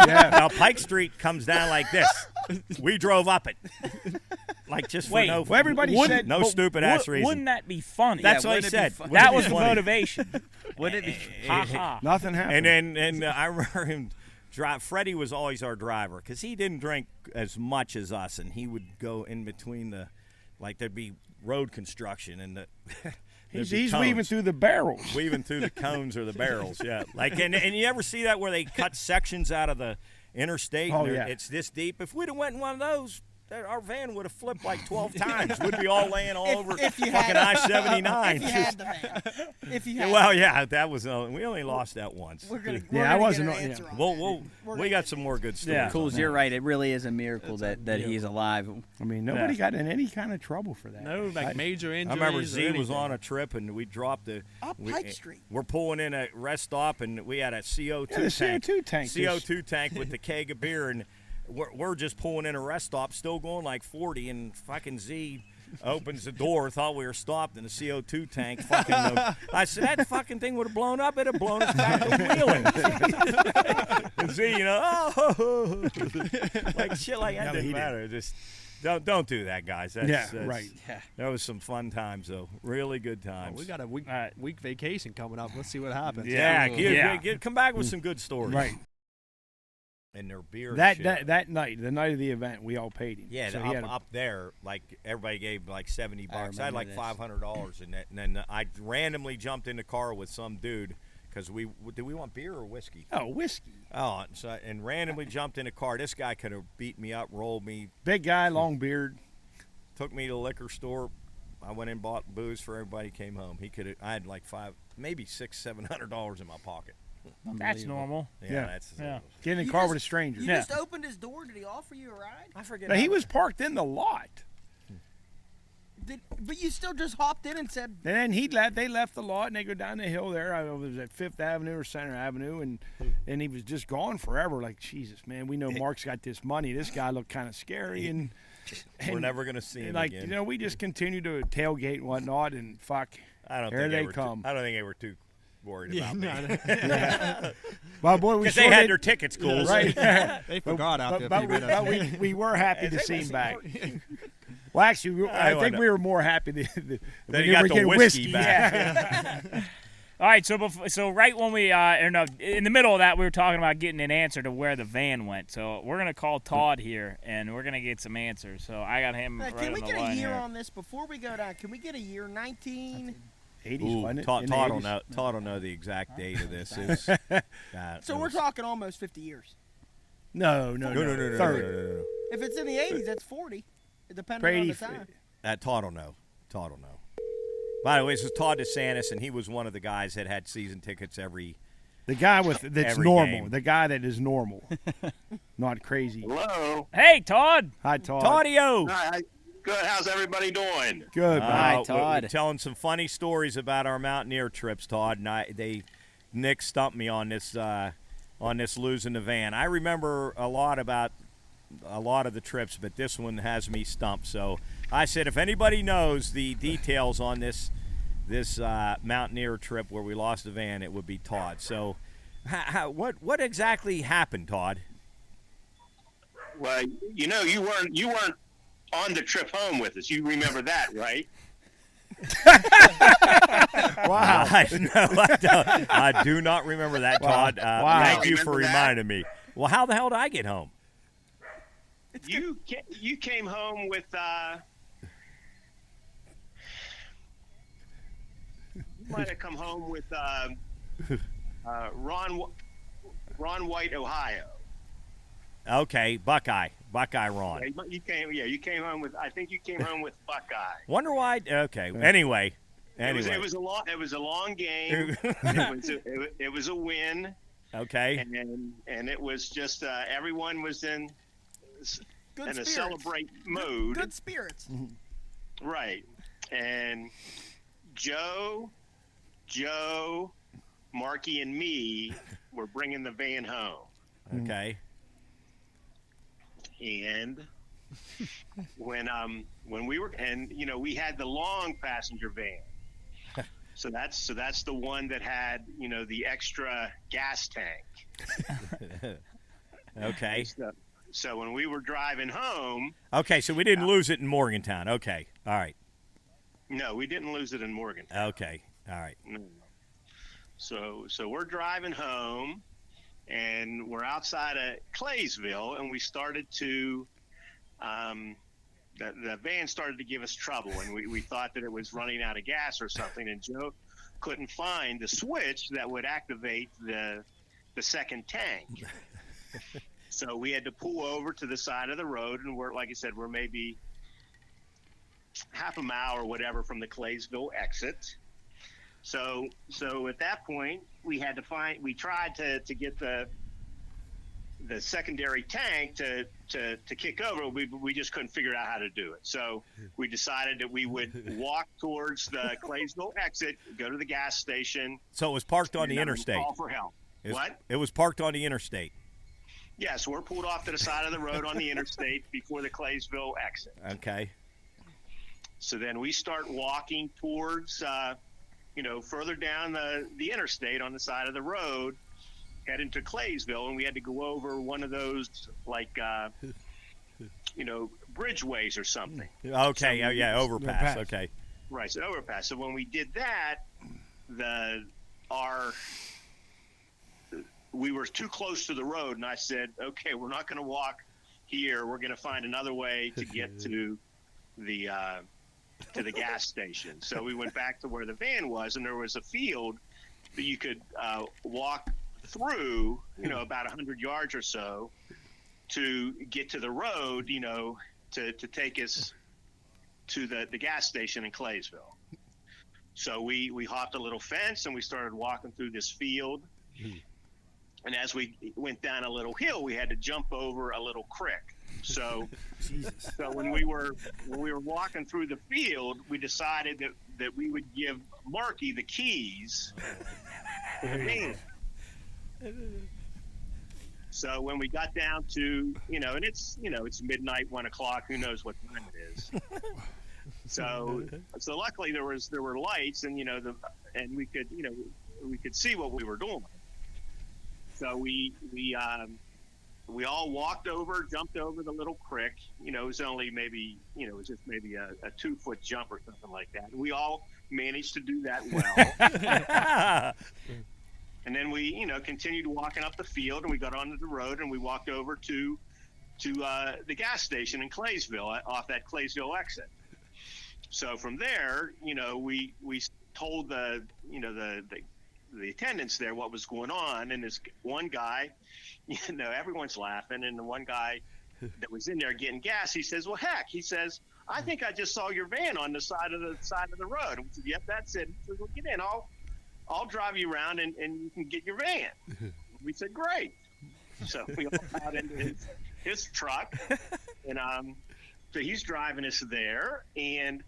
Yeah. Now Pike Street comes down like this. We drove up it, like just for no. Well, everybody said no stupid ass reason. Wouldn't that be funny? That's what he said. That was the motivation. Wouldn't it be? Nothing happened. And I remember him. Freddie was always our driver because he didn't drink as much as us, and he would go in between there'd be road construction and he's weaving through the barrels. Weaving through the cones or the barrels, yeah. And you ever see that where they cut sections out of the interstate? Oh, and yeah. It's this deep. If we'd have went in one of those, our van would have flipped like 12 times. We'd be all laying all over fucking I-79. If you had the van. If you had Well, yeah, that was we only lost that once. I wasn't. We got some more good stories. Yeah. Cools, you're right. It really is a miracle that he's alive. I mean, nobody got in any kind of trouble for that. No, major injuries. I remember or Z was anything. on a trip, and we dropped Pike Street. We're pulling in a rest stop, and we had a CO2 the tank. CO2 tank. CO2 tank with the keg of beer, and we're just pulling in a rest stop, still going like 40, and fucking Z opens the door, thought we were stopped in the CO2 tank. I said, that fucking thing would have blown up. It'd have blown us back to Wheeling. And Z, like shit like that didn't matter. Just don't do that, guys. That's right. Yeah. That was some fun times, though. Really good times. We got a week vacation coming up. Let's see what happens. Come back with some good stories. Right. And their beer. That night, the night of the event, we all paid him. Yeah, so up there, like everybody gave like $70. I had like $500 in it, and then I randomly jumped in the car with some dude because we want beer or whiskey? Oh, whiskey. Oh, and randomly jumped in the car. This guy could have beat me up, rolled me. Big guy, long beard. Took me to the liquor store. I went and bought booze for everybody. Came home. I had like $700 in my pocket. That's normal. Yeah. Yeah. Get in the car with a stranger. You just opened his door. Did he offer you a ride? I forget. Now, he was parked in the lot. But you still just hopped in and said. And then they left the lot, and they go down the hill there. I was at 5th Avenue or Center Avenue, and he was just gone forever. Like, Jesus, man, we know Mark's got this money. This guy looked kind of scary, and we're never going to see him like, again. you know, we just continue to tailgate and whatnot, and fuck, here they come. I don't think they were too worried about me. Well, boy, because they had their tickets cool. Right. They forgot out there. But we were happy to see him back. Well, actually, I think we were more happy that he got the whiskey back. Yeah. All right, so right when we in the middle of that, we were talking about getting an answer to where the van went. So we're gonna call Todd here, and we're gonna get some answers. So I got him right on the line. Can we get a year here. on this before we go down? Can we get a year? 1980s, wasn't it? Todd will know the exact date of this. So we're talking almost 50 years. No. 30. If it's in the 80s, that's 40. Depending on the time. Todd will know. By the way, this is Todd Desantis, and he was one of the guys that had season tickets every. The guy that's every normal. game. The guy that is normal, not crazy. Hello. Hey, Todd. Hi, Todd. Toddio. Hi. Good. How's everybody doing? Good. Hi, We're Todd. telling some funny stories about our Mountaineer trips, Todd, and Nick stumped me on this losing the van. I remember a lot of the trips, but this one has me stumped. So I said, if anybody knows the details on this Mountaineer trip where we lost the van, it would be Todd. So what exactly happened, Todd? Well, you know, you weren't on the trip home with us. You remember that, right? Wow. I do not remember that, Todd. Wow. Thank you for Remember that? reminding me. Well, how the hell did I get home? You came home with you might have come home with Ron White, Ohio. Okay, Buckeye Ron. Yeah, you came home with. I think you came home with Buckeye. Wonder why? Okay. Anyway. It was a long game. it was a win. Okay. And it was just everyone was in Good a spirits. celebrate mode. Good spirits. Right. And Joe, Marky, and me were bringing the van home. Okay. And when we were, and you know, we had the long passenger van. So that's the one that had, you know, the extra gas tank. Okay. So when we were driving home. Okay, so we didn't lose it in Morgantown. Okay. All right. No, we didn't lose it in Morgantown. Okay. All right. No. So we're driving home, and we're outside of Claysville, and we started to the van started to give us trouble, and we thought that it was running out of gas or something, and Joe couldn't find the switch that would activate the second tank. So we had to pull over to the side of the road, and we're, like I said, we're maybe half a mile or whatever from the Claysville exit. So at that point, we tried to get the secondary tank to kick over. We just couldn't figure out how to do it. So we decided that we would walk towards the Claysville exit, go to the gas station. So it was parked on the interstate. Call for help. What? It was parked on the interstate. Yeah, so we're pulled off to the side of the road on the interstate before the Claysville exit. Okay. So then we start walking towards, further down the interstate on the side of the road, heading to Claysville, and we had to go over one of those, bridgeways or something. Okay, overpass. Okay. Right, so overpass. So when we did that, we were too close to the road, and I said, okay, we're not going to walk here. We're going to find another way to get to the gas station. So we went back to where the van was, and there was a field that you could walk through, about 100 yards or so to get to the road, to take us to the gas station in Claysville. So we hopped a little fence, and we started walking through this field. And as we went down a little hill, we had to jump over a little creek. So, Jesus. so when we were walking through the field, we decided that we would give Marky the keys to the van. So when we got down to, and it's midnight, 1 o'clock, who knows what time it is. So luckily there were lights, and we could see what we were doing. So we all walked over, jumped over the little creek. It was only maybe, it was just maybe a 2-foot jump or something like that. We all managed to do that well. And then we, continued walking up the field, and we got onto the road, and we walked over to the gas station in Claysville, off that Claysville exit. So from there, we told the attendants there what was going on, and this one guy, everyone's laughing, and the one guy that was in there getting gas, he says, "Well, heck," he says, "I think I just saw your van on the side of the road." And we said, "Yep, that's it." He says, "Well, get in. I'll drive you around and you can get your van." We said, "Great." So we all got into his truck, and so he's driving us there. And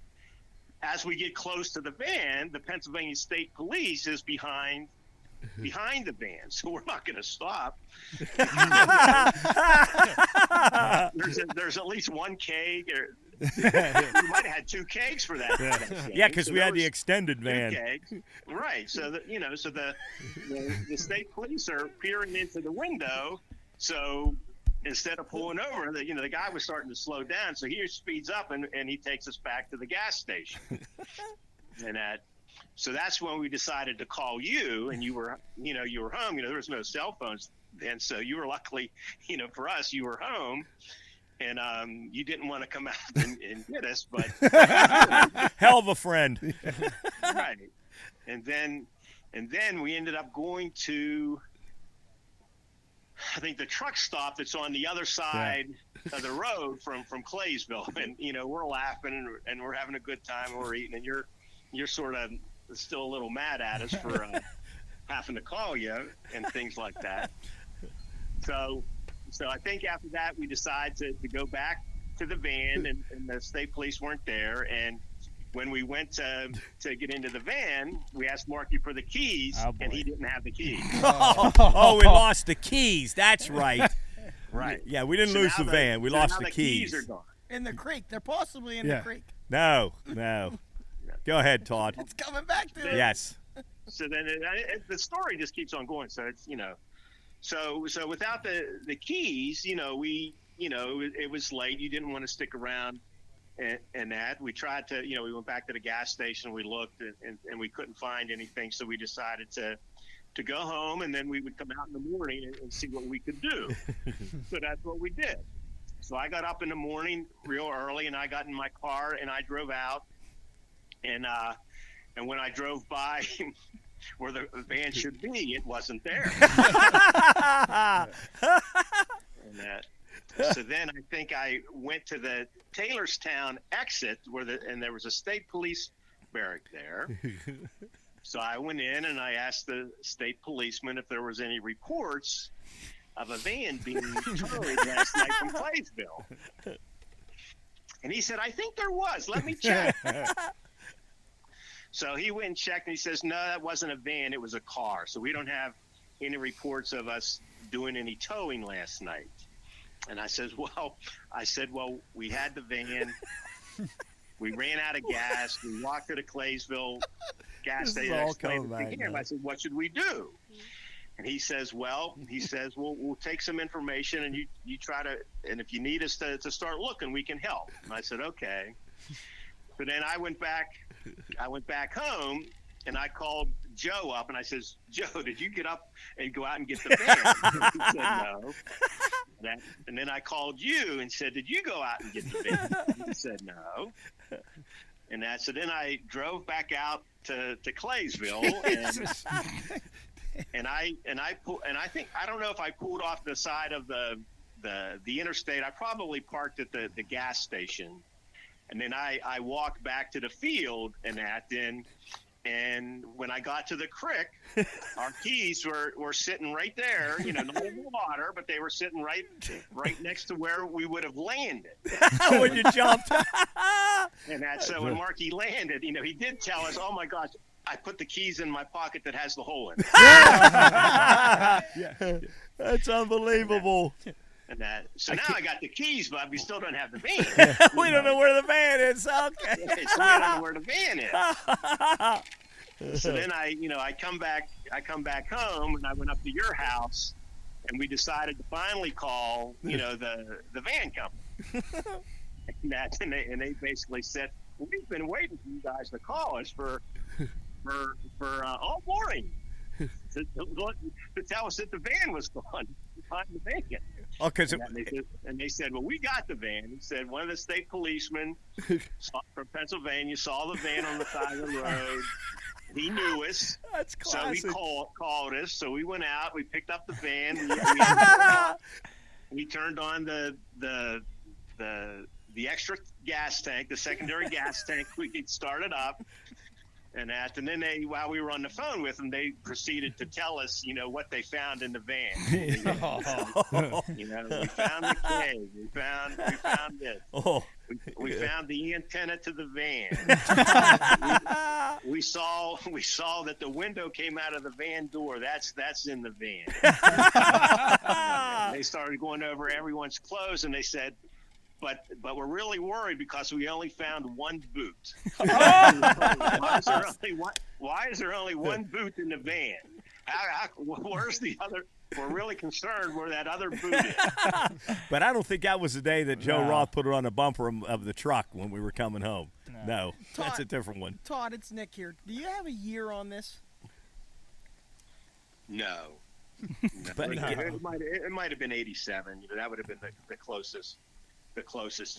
as we get close to the van, the Pennsylvania State Police is behind the van, so we're not going to stop. There's at least one keg, or we might have had 2 kegs for that. Yeah, because we had the extended van. 2 kegs. Right. So the state police are peering into the window. So instead of pulling over, the guy was starting to slow down. So he speeds up and he takes us back to the gas station. So that's when we decided to call you, and you were home. There was no cell phones then, so you were luckily, for us, you were home, and you didn't want to come out and get us, but hell of a friend. Right. And then we ended up going to, I think, the truck stop that's on the other side of the road from Claysville, and we're laughing and we're having a good time, and we're eating, and you're sort of still a little mad at us for having to call you and things like that. So I think after that we decided to go back to the van, and the state police weren't there. And when we went to get into the van, we asked Marky for the keys, and he didn't have the keys. Oh, we lost the keys. That's right. Right. Yeah, we didn't lose the van. We lost the keys. Keys are gone. In the creek. They're possibly in the creek. No. Go ahead, Todd. It's coming back to it. Yes. So then the story just keeps on going. So it's, so without the keys, it was late. You didn't want to stick around and that. We tried to, we went back to the gas station. We looked and we couldn't find anything. So we decided to go home, and then we would come out in the morning and see what we could do. So that's what we did. So I got up in the morning real early, and I got in my car and I drove out. And when I drove by where the van should be, it wasn't there. So then I think I went to the Taylorstown exit and there was a state police barrack there. So I went in and I asked the state policeman if there was any reports of a van being towed last night from Claysville. And he said, "I think there was. Let me check." So he went and checked, and he says, "No, that wasn't a van. It was a car. So we don't have any reports of us doing any towing last night." And I said, well, we had the van. We ran out of gas. We walked to the Claysville gas station. I explained it to him. I said, "What should we do?" And he says, we'll take some information, and you try to, and if you need us to start looking, we can help. And I said, "Okay." So then I went back home, and I called Joe up, and I says, "Joe, did you get up and go out and get the van?" He said, "No." And then I called you and said, "Did you go out and get the van?" He said, "No." So then I drove back out to Claysville, and I think, I don't know if I pulled off the side of the interstate. I probably parked at the gas station. And then I walked back to the field and And when I got to the creek, our keys were sitting right there, not in the water, but they were sitting right next to where we would have landed. When you jumped. And so when Marky landed, he did tell us, "Oh my gosh, I put the keys in my pocket that has the hole in it." That's unbelievable. And so now I got the keys, but we still don't have the van. We don't know where the van is. Okay. So we don't know where the van is. So then I come back home, and I went up to your house, and we decided to finally call the van company. And they basically said, "We've been waiting for you guys to call us for all morning to tell us that the van was gone. Find the van." And they said, "Well, we got the van." He said one of the state policemen from Pennsylvania saw the van on the side of the road. He knew us. That's classic. So he called us. So we went out. We picked up the van. We turned on the extra gas tank, the secondary gas tank. We could start it up. And then while we were on the phone with them, they proceeded to tell us, what they found in the van. We found the cage. We found this. We found the antenna to the van. we saw that the window came out of the van door. That's in the van. They started going over everyone's clothes, and they said, But we're really worried because we only found one boot. Why is there only one boot in the van? Where's the other? We're really concerned where that other boot is. But I don't think that was the day that Joe Roth put it on the bumper of the truck when we were coming home. No, Todd, that's a different one. Todd, it's Nick here. Do you have a year on this? No. But it might have been 87. That would have been the closest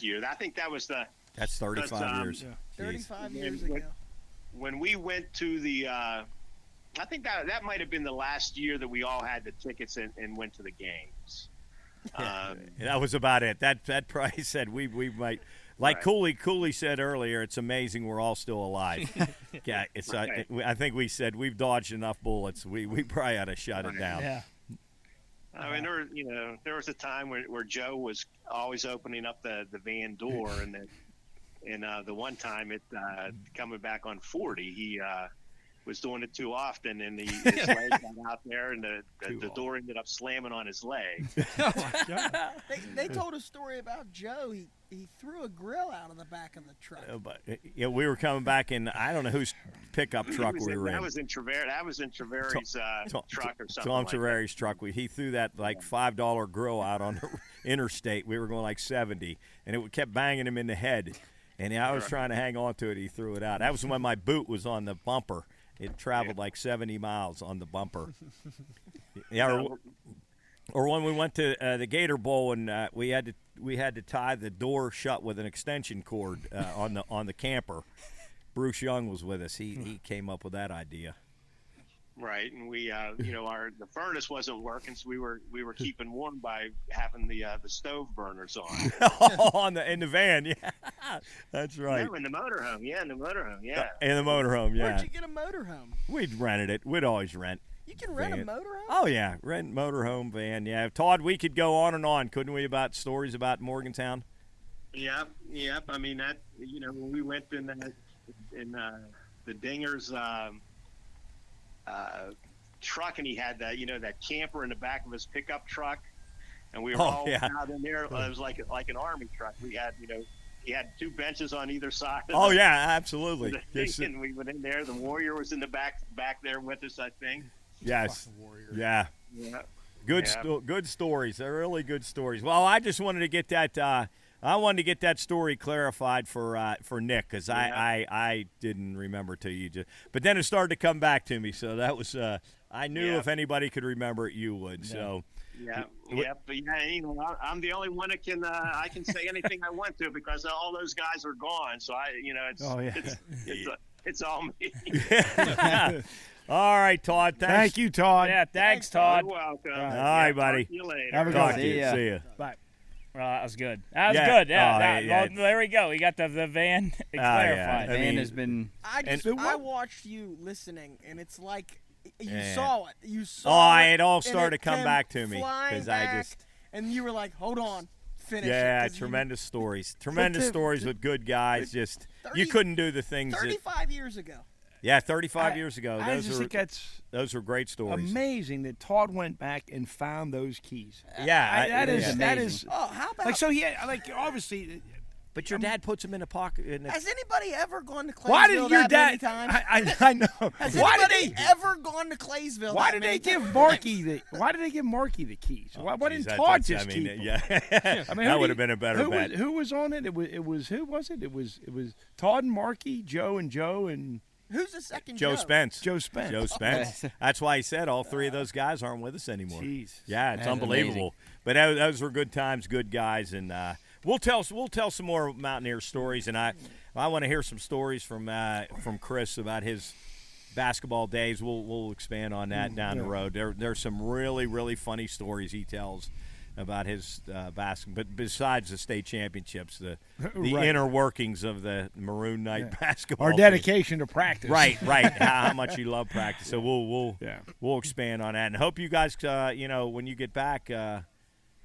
year. I think that was that's 35 years. 35 years ago. When we went to the I think that might have been the last year that we all had the tickets and went to the games. That was about it. That price said we might, like right. Cooley said earlier, it's amazing we're all still alive. Yeah, it's right. I think we said we've dodged enough bullets. We probably ought to shut it down. Yeah. I mean, there was a time where Joe was always opening up the van door, and the one time coming back on 40, he was doing it too often, and his leg got out there, and the door ended up slamming on his leg. Oh my God. They told a story about Joe. He threw a grill out of the back of the truck. We were coming back in, I don't know whose pickup truck we were in. That was in Treveri's truck or something. Tom Treveri's truck. He threw that $5 grill out on the interstate. We were going like 70, and it kept banging him in the head. And I was trying to hang on to it. He threw it out. That was when my boot was on the bumper. It traveled like 70 miles on the bumper. Or when we went to the Gator Bowl and we had to tie the door shut with an extension cord on the camper. Bruce Young was with us. He came up with that idea. Right, and we the furnace wasn't working, so we were keeping warm by having the stove burners on. In the van, yeah, that's right. No, in the motorhome, yeah. In the motorhome, yeah. Where'd you get a motorhome? We'd rented it. We'd always rent. You can rent a motorhome? Oh yeah, rent motorhome van. Yeah, Todd, we could go on and on, couldn't we, about stories about Morgantown? Yep. I mean that. When we went in the Dinger's. Truck, and he had that camper in the back of his pickup truck, and we were out in there. It was like an army truck. We had he had two benches on either side. Absolutely. And we went in there. The Warrior was in the back there with us, I think. Yes. Yeah. Good stories. They're really good stories. Well, I just wanted to get that. I wanted to get that story clarified for Nick because I didn't remember till you just. But then it started to come back to me, so that was I knew if anybody could remember it, you would. So. But I'm the only one that can I can say anything I want to because all those guys are gone. So it's all me. All right, Todd. Thanks. Thank you, Todd. Yeah, thanks, Todd. You're welcome. All right, buddy. Talk to you later. Have a good Talk one. to you. See ya. Bye. That was good. That was Yeah. good. Yeah. Oh, yeah. Well, there we go. We got the van clarified. I Van mean, has been. I watched you listening, and it's like you Yeah. saw it. You saw it all and started to come came back to me flying because I back, just. and you were like, "Hold on, finish it." Yeah, 'cause you- tremendous stories. Tremendous stories with good guys. Just 30 you couldn't do the things that. 35 years ago. Yeah, 35 years ago. I just think that's Those were great stories. amazing that Todd went back and found those keys. Yeah, that is amazing. Oh, how about? like so. He obviously. But your dad puts them in a pocket. has anybody ever gone to Claysville Why did your that many dad? times? I know. Has Why did anybody they? ever gone to Claysville? Why that did many they give times? Marky the? Why did they give Marky the keys? Why didn't Todd just keep them? Yeah, I mean, that who would did- have been a better who bet. Was, who was on it? It was who was it? It was Todd and Marky, Joe and Who's the second Joe Spence. Joe Spence. Joe Spence. That's why he said all three of those guys aren't with us anymore. Jeez. Yeah, it's That's unbelievable. But those were good times, good guys, and we'll tell some more Mountaineer stories. And I want to hear some stories from Chris about his basketball days. We'll expand on that down the road. There's some really, really funny stories he tells about his basketball. But besides the state championships, the Right. inner workings of the Maroon Knight basketball Our team. dedication to practice. Right. how much you love practice. So we'll expand on that, and hope you guys, when you get back,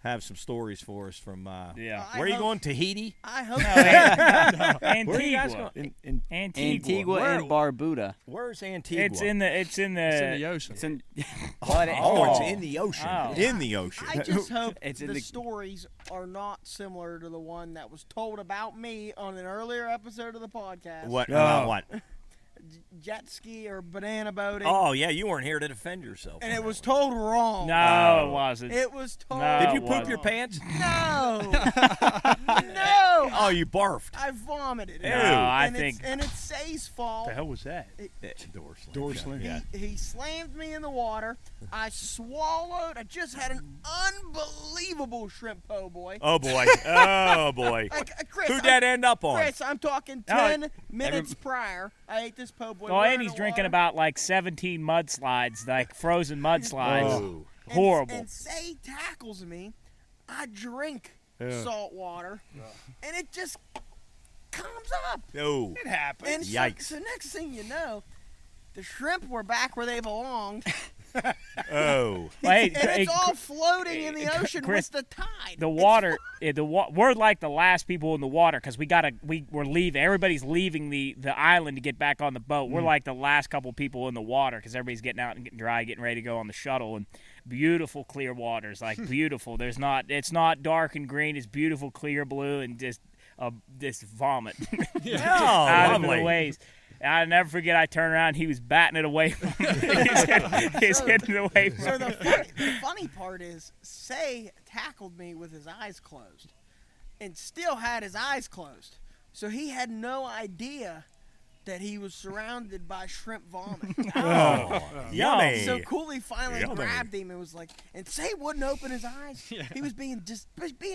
have some stories for us from. Yeah. Where are you going? Tahiti? I hope. Where are you guys Antigua. going? Antigua and Barbuda. Where's Antigua? It's in the. It's in the ocean. It's in. it's in the ocean. Oh. In the ocean. I just hope It's in the the- stories are not similar to the one that was told about me on an earlier episode of the podcast. What? No. About what? Jet ski or banana boating. Oh yeah, you weren't here to defend yourself. And it was told wrong. No, it wasn't. It was told. No. Did you it poop your wasn't. pants? No. No. Oh, you barfed. I vomited. Ew. No, I and think. and it's Say's fault. What the hell was that? Door slam. Yeah. He slammed me in the water. I swallowed. I just had an unbelievable shrimp po' boy. Oh boy. Oh boy. Chris, Who'd that end up on? Chris, I'm talking No, 10 minutes prior. I ate this po' boy. Oh, We're and in he's the drinking water. about like 17 mudslides, like frozen mudslides. Oh. Horrible. And Say tackles me. I drink salt water, and it just comes up. Oh. It happened. And Yikes. So next thing you know, the shrimp were back where they belonged. Oh. Well, hey, and it's hey, all floating in the ocean Chris, with the tide. The It's water, we're like the last people in the water because we're leaving. Everybody's leaving the island to get back on the boat. We're like the last couple people in the water because everybody's getting out and getting dry, getting ready to go on the shuttle. And beautiful clear waters, like beautiful. It's not dark and green. It's beautiful clear blue and just this vomit out of the lovely. waves. I'll never forget. I turned around. He was batting it away from me. He's hitting it away from So me. the funny part is, Say tackled me with his eyes closed, and still had his eyes closed. So he had no idea that he was surrounded by shrimp vomit. Oh. Yummy. So Cooley finally Yummy. grabbed him and was like, and Say wouldn't open his eyes. He was being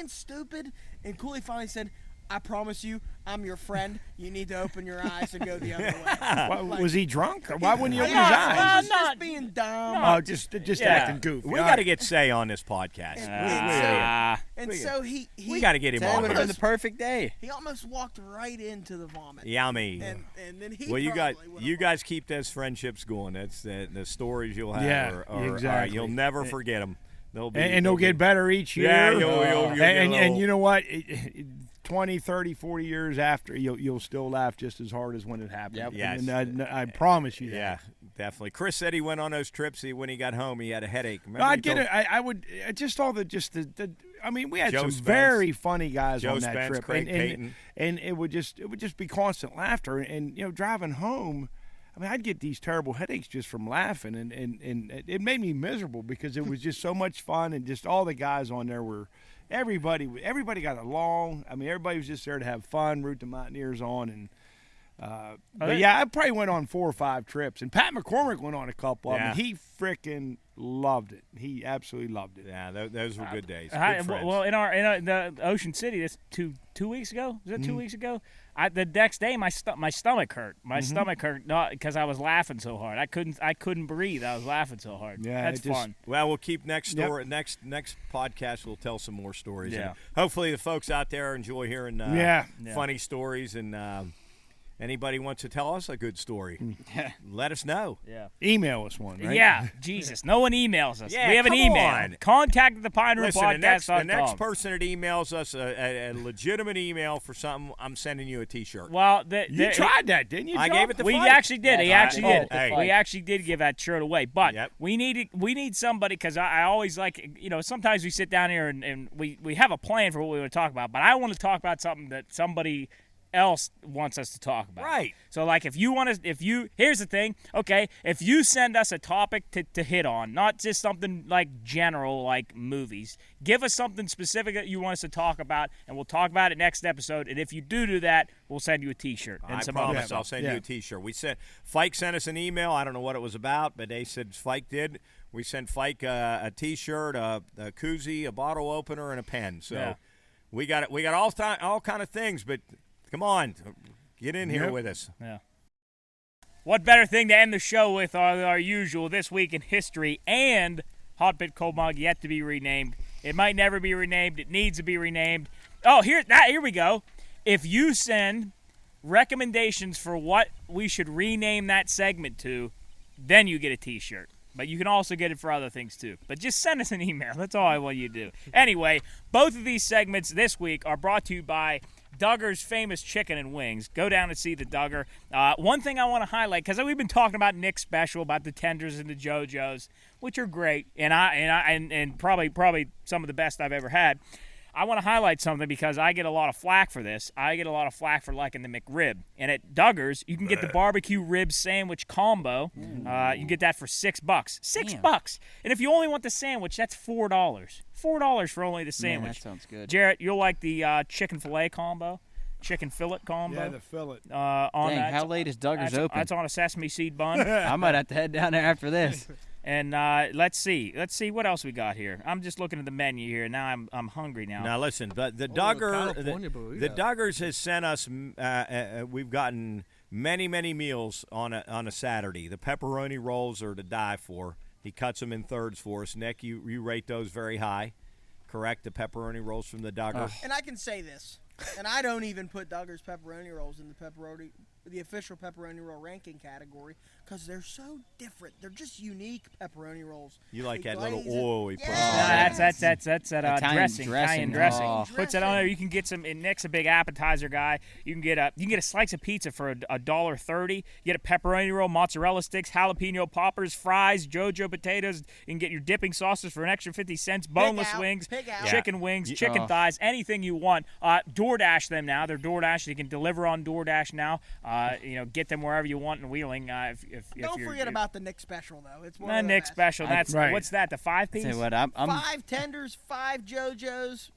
stupid. And Cooley finally said, "I promise you, I'm your friend. You need to open your eyes and go the other way." Why, was he drunk? Or why wouldn't he open his He eyes? was just being dumb. Oh, just Yeah. acting goofy. We All got to right. get Say on this podcast. And so he We got to get him That on. would have been the this. perfect day. he almost walked right into the vomit. Yummy. And then he Well, you probably would've you walked. guys keep those friendships going. That's the stories you'll have. Yeah, exactly. You'll never forget them. They'll be And they'll get better each year. Yeah, you'll get a and little- you know what? 20, 30, 40 years after, you'll still laugh just as hard as when it happened. Yep. Yes. And I promise you that. Yeah, definitely. Chris said he went on those trips. When he got home, he had a headache. Remember No, he I'd get told- it. I would just all the. I mean, we had Joe some Spence. very funny guys Joe on that Spence, trip, Craig and Payton. it would just be constant laughter, and driving home. I mean, I'd get these terrible headaches just from laughing, and it made me miserable because it was just so much fun, and just all the guys on there were. Everybody got along. I mean, everybody was just there to have fun, root the Mountaineers on, and. But yeah, I probably went on 4 or 5 trips, and Pat McCormick went on a couple of them. Yeah. And he freaking loved it. He absolutely loved it. Yeah, those were good days. Hi, Good friends. well, in the Ocean City, that's two weeks ago. Was that 2 weeks ago? The next day, my stomach hurt. My stomach hurt not because I was laughing so hard. I couldn't breathe. I was laughing so hard. Yeah, that's fun. Well, we'll keep next podcast. We'll tell some more stories. Yeah. And hopefully, the folks out there enjoy hearing funny stories. And anybody wants to tell us a good story, let us know. Yeah. Email us one, right? Yeah. Jesus, no one emails us. Yeah, we have an come email. on. Contact at Listen, thepineroomPodcast.com. the next person that emails us a legitimate email for something, I'm sending you a T-shirt. Well, You tried that, didn't you, I John? gave it to we Fight. actually did. He actually did. Hey. We actually did give that shirt away. But Yep. we need somebody because I always like, sometimes we sit down here and we have a plan for what we want to talk about. But I want to talk about something that somebody else wants us to talk about. Right. So like here's the thing, okay, if you send us a topic to hit on, not just something like general like movies, give us something specific that you want us to talk about and we'll talk about it next episode. And if you do that, we'll send you a T-shirt and I some promise other stuff. I'll send you a T-shirt. Fike sent us an email. I don't know what it was about, but they said Fike did. We sent Fike a T-shirt, a koozie, a bottle opener, and a pen. So we got all kind of things, but come on, get in here with us. Yeah. What better thing to end the show with our usual This Week in History and Hot Pit Cold Mug yet to be renamed. It might never be renamed. It needs to be renamed. Oh, here we go. If you send recommendations for what we should rename that segment to, then you get a T-shirt. But you can also get it for other things, too. But just send us an email. That's all I want you to do. Anyway, both of these segments this week are brought to you by Duggar's Famous Chicken and Wings. Go down and see the Duggar. One thing I want to highlight, because we've been talking about Nick's special, about the tenders and the JoJo's, which are great, and probably some of the best I've ever had. I want to highlight something because I get a lot of flack for this. I get a lot of flack for liking the McRib. And at Duggar's, you can get the barbecue rib sandwich combo. You get that for $6. $6. And if you only want the sandwich, that's $4. $4 for only the sandwich. Man, that sounds good. Jarrett, you'll like the chicken fillet combo, chicken fillet combo. Yeah, the fillet. On Dang, that. how late is Duggar's open? That's on a sesame seed bun. I might have to head down there after this. And let's see what else we got here. I'm just looking at the menu here. Now I'm hungry now. Now listen, the Duggar, California boo, the yeah. Duggars has sent us. We've gotten many meals on a Saturday. The pepperoni rolls are to die for. He cuts them in thirds for us. Nick, you rate those very high, correct? The pepperoni rolls from the Duggar. And I can say this, and I don't even put Duggar's pepperoni rolls in the official pepperoni roll ranking category because they're so different. They're just unique pepperoni rolls. You like They that little glaze it. oil he puts Yeah. on That's that Italian dressing. Italian dressing. Oh. Puts it on there. You can get some. And Nick's a big appetizer guy. You can get a slice of pizza for $1.30. You get a pepperoni roll, mozzarella sticks, jalapeno poppers, fries, JoJo potatoes. You can get your dipping sauces for an extra 50 cents. Boneless wings, Pig out. chicken wings, chicken thighs, anything you want. DoorDash them now. They're DoorDash. You can deliver on DoorDash now. Get them wherever you want in Wheeling. Don't forget about the Nick special though. It's one the of the Nick best. special. That's Right. what's that? The 5-piece? Say what, I'm 5 tenders, 5 JoJo's.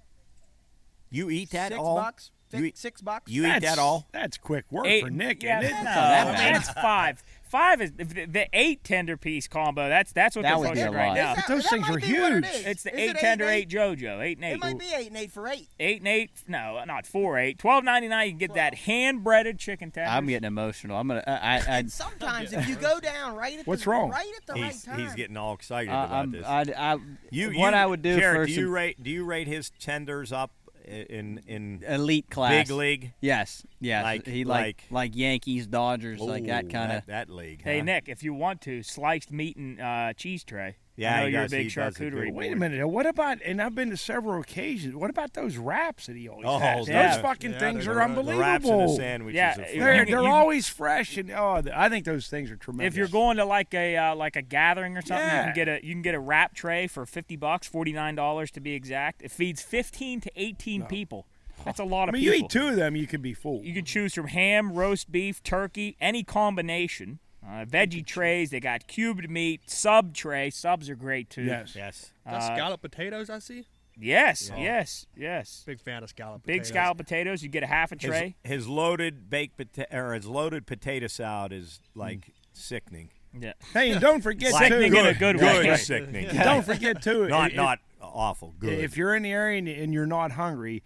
You eat that $6. all? You eat- $6. You eat that all? That's quick work Eight- for Nick, yeah, isn't it? No, that bad. it's 5. 5 is the 8 tender piece combo. That's what That they're would be pushing a right lot. now. But those things might are be what it huge. is. It's the Is 8 it tender, 8 8 JoJo, 8 and 8. It might be 8 and 8 for 8. 8 and 8. No, not 4 8. $12.99. You can get that hand breaded chicken tenders. I'm getting emotional. I'm gonna. I And sometimes if you go down right at What's the wrong? right at the right time. He's getting all excited about this. what I would do Jared, first. do you rate his tenders up in elite class. big league? Yes. Like- He like Yankees, Dodgers, like that Ooh, kind of. that league. Hey, huh? Nick, if you want to, sliced meat and cheese tray. Yeah, I know he you're does. a big He does a good charcuterie one. Wait a boy. minute. What about, and I've been to several occasions, what about those wraps that he always Oh, has? yeah. Those fucking things they're are right. The wraps and the unbelievable. sandwiches. Yeah, are you- fun. They're you- always fresh, and I think those things are tremendous. If you're going to like a gathering or something, Yeah. you can get a wrap tray for $50, $49 to be exact. It feeds 15 to 18 people. That's a lot I of mean, people. you eat 2 of them, you could be full. You can choose from ham, roast beef, turkey, any combination. Veggie trays. They got cubed meat, sub tray. Subs are great too. Yes. Yes. That's scallop potatoes, I see. Yes. Yeah. Yes. Big fan of scallop Big potatoes. scalloped potatoes. You get a half a tray. His loaded his loaded potato salad is like sickening. Yeah. Hey, and don't forget Sickening too. in a good way. Good sickening. Don't forget too. Not awful. Good. If you're in the area and you're not hungry,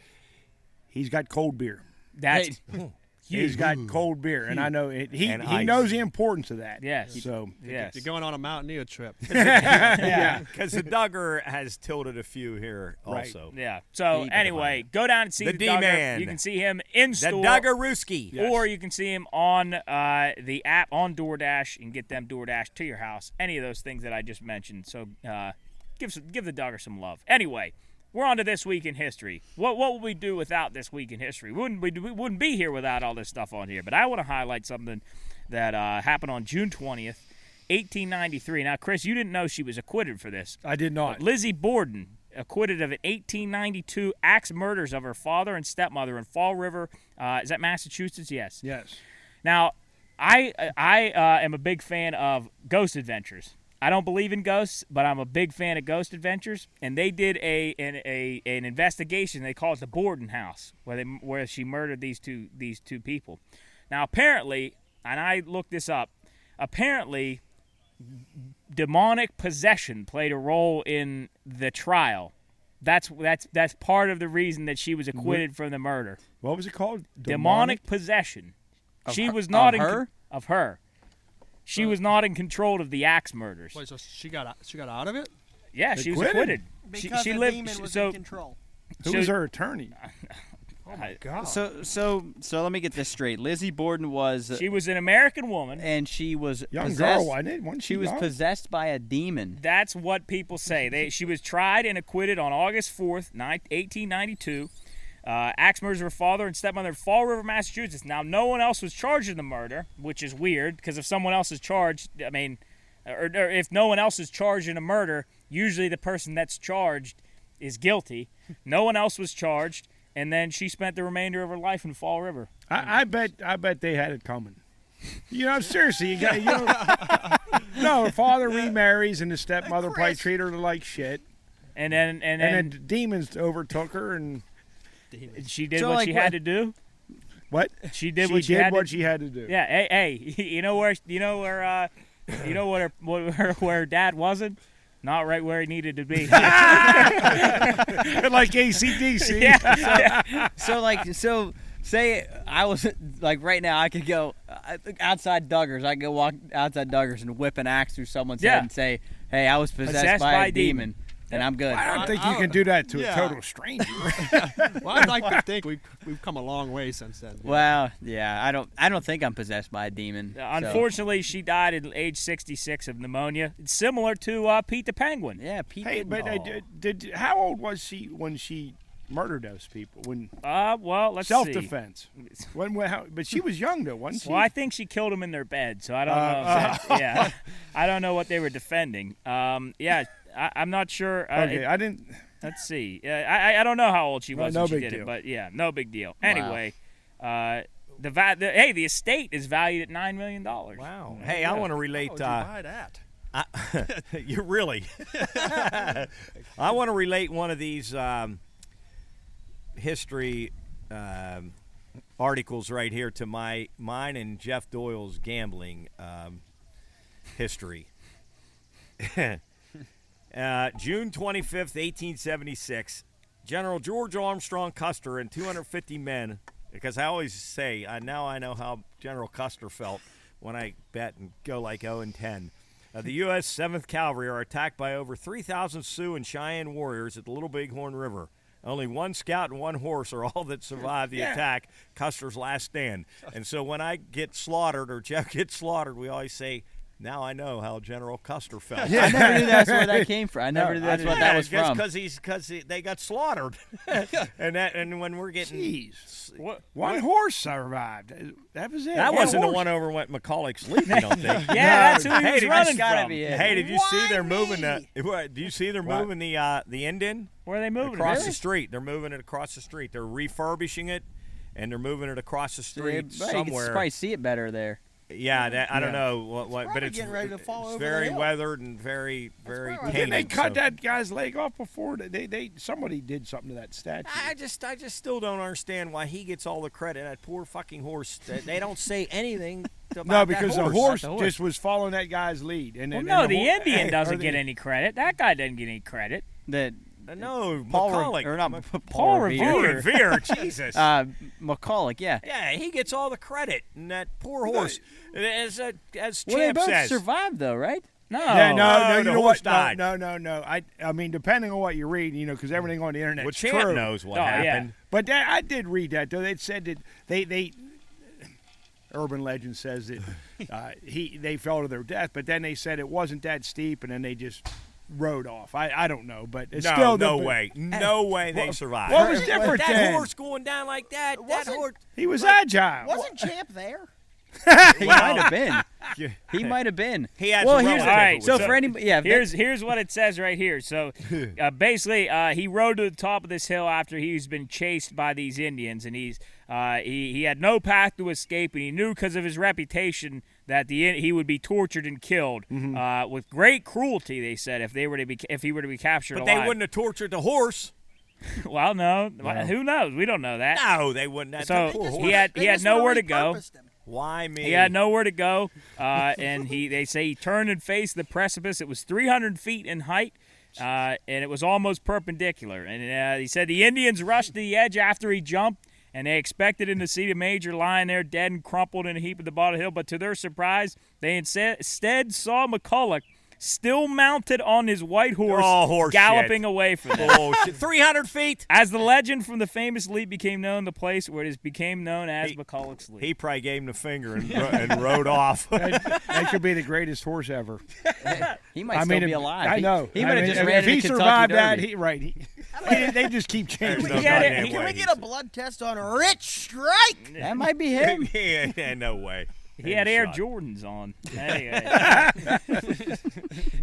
he's got cold beer. That's He's got cold beer, and I know he knows the importance of that. Yes. So Yes. You're going on a mountaineer trip. yeah. Because the Duggar has tilted a few here also. Yeah. So anyway, go down and see the Duggar. D-Man. You can see him in The store. Duggarooski. Yes. Or you can see him on the app on DoorDash and get them DoorDash to your house. Any of those things that I just mentioned. So give the Duggar some love. Anyway, we're on to This Week in History. What would we do without This Week in History? We wouldn't be here without all this stuff on here. But I want to highlight something that happened on June 20th, 1893. Now, Chris, you didn't know she was acquitted for this. I did not. But Lizzie Borden, acquitted of an 1892 axe murders of her father and stepmother in Fall River. Is that Massachusetts? Yes. Yes. Now, I am a big fan of Ghost Adventures. I don't believe in ghosts, but I'm a big fan of Ghost Adventures. And they did an investigation. They call it the Borden House, where she murdered these two people. Now, apparently, and I looked this up, apparently demonic possession played a role in the trial. That's part of the reason that she was acquitted from the murder. What was it called? Demonic possession. She was not of her. She was not in control of the axe murders. Wait, so she got out of it? Yeah, she was acquitted. Because she the lived. demon was So in control. Who was her attorney? Oh my God. So let me get this straight. Lizzie Borden was she was an American woman. and she was Young possessed, girl, wasn't it? Wasn't she was young? possessed by a demon. That's what people say. She was tried and acquitted on August 4th, 1892. Axe murders of her father and stepmother in Fall River, Massachusetts. Now, no one else was charged in the murder, which is weird, because if someone else is charged, I mean, or if no one else is charged in a murder, usually the person that's charged is guilty. No one else was charged, and then she spent the remainder of her life in Fall River. I bet they had it coming. Seriously, no, her father remarries, and the stepmother probably treated her like shit. And then the demons overtook her, and she did what she had to do. What? She did what she had to do. Yeah. Hey, you know where her dad wasn't? Not right where he needed to be. Like AC/DC. Yeah. So say I was like right now I could go outside Duggars. I could go walk outside Duggars and whip an axe through someone's head and say, "Hey, I was possessed by a demon." And I'm good. I don't think you can do that to a total stranger. Well, I'd like to think we've come a long way since then. Well, yeah, I don't think I'm possessed by a demon. Unfortunately, she died at age 66 of pneumonia. It's similar to Pete the Penguin. Yeah, Pete. Hey, but how old was she when she murdered those people? Well, let's self-defense. But she was young though, wasn't she? Well, I think she killed them in their bed, so I don't know. Yeah, I don't know what they were defending. Yeah. I'm not sure. Okay, I didn't. Let's see. I don't know how old she was when she did deal. it, but yeah, no big deal. Anyway, the estate is valued at $9 million. Wow. Hey, I want to relate. How would you buy that? You really? I want to relate one of these history articles right here to mine and Jeff Doyle's gambling history. June 25th, 1876, General George Armstrong Custer and 250 men, because I always say, now I know how General Custer felt when I bet and go like 0-10. The U.S. 7th Cavalry are attacked by over 3,000 Sioux and Cheyenne warriors at the Little Bighorn River. Only one scout and one horse are all that survived the attack, Custer's last stand. And so when I get slaughtered or Jeff gets slaughtered, we always say, now I know how General Custer felt. I never knew that's where that came from. I never knew that's what that was from. Because they got slaughtered, and when we're getting, one horse survived. That was it. That wasn't the one over what Macaulay's sleep. I don't think. Yeah, that's who he was running from. Hey, did you see they're moving the? Do you see they're moving the end in? Where are they moving across the street? They're moving it across the street. They're refurbishing it, and they're moving it across the street somewhere. You can probably see it better there. Yeah, I don't know what, but it's ready to fall over very the hill. weathered and very painted. Didn't they cut that guy's leg off before? Somebody did something to that statue. I just still don't understand why he gets all the credit. That poor fucking horse. They don't say anything about no, because that the horse just was following that guy's lead. And the Indian doesn't get any credit. That guy doesn't get any credit. No, Paul McCulloch. or not Paul Revere. Revere. Jesus. McCulloch, yeah. Yeah, he gets all the credit. And that poor horse, as Well, they Champ both says. survived, though, right? No. Yeah, no, the you know horse what? died. No. I mean, depending on what you read, because everything on the internet Well, is Champ true. knows what Oh, yeah. happened. But I did read that though. They said that they urban legend says that they fell to their death, but then they said it wasn't that steep, and then they just rode off. I don't know, but it's still No way they survived. What was different that then? horse going down like that? That horse. He was agile. Wasn't Champ there? He might have been. He might have been. He had well, some here's relative All right, so so for anybody, yeah. Here's what it says right here. So basically, he rode to the top of this hill after he's been chased by these Indians, and he had no path to escape, and he knew because of his reputation that he would be tortured and killed with great cruelty. They said if he were to be captured But alive. they wouldn't have tortured the horse. Well, no. Who knows? We don't know that. No, they wouldn't. That's So a poor horse. he had nowhere to go. Why me? He had nowhere to go, and they say he turned and faced the precipice. It was 300 feet in height, and it was almost perpendicular. And he said the Indians rushed to the edge after he jumped, and they expected him to see the major lying there dead and crumpled in a heap at the bottom of the hill. But to their surprise, they instead saw McCulloch still mounted on his white horse, galloping away from them. Oh, shit. 300 feet? As the legend from the famous leap became known, the place where it became known as McCulloch's Leap. He probably gave him the finger and rode off. That could be the greatest horse ever. He might still be alive. I know. He might have just ran if in he the survived Kentucky that, Derby. they just keep changing. No Yeah, goddamn he- Can way we he get a said- blood test on Rich Strike? That might be him. yeah, no way. He had Air shot. Jordans on. Anyway.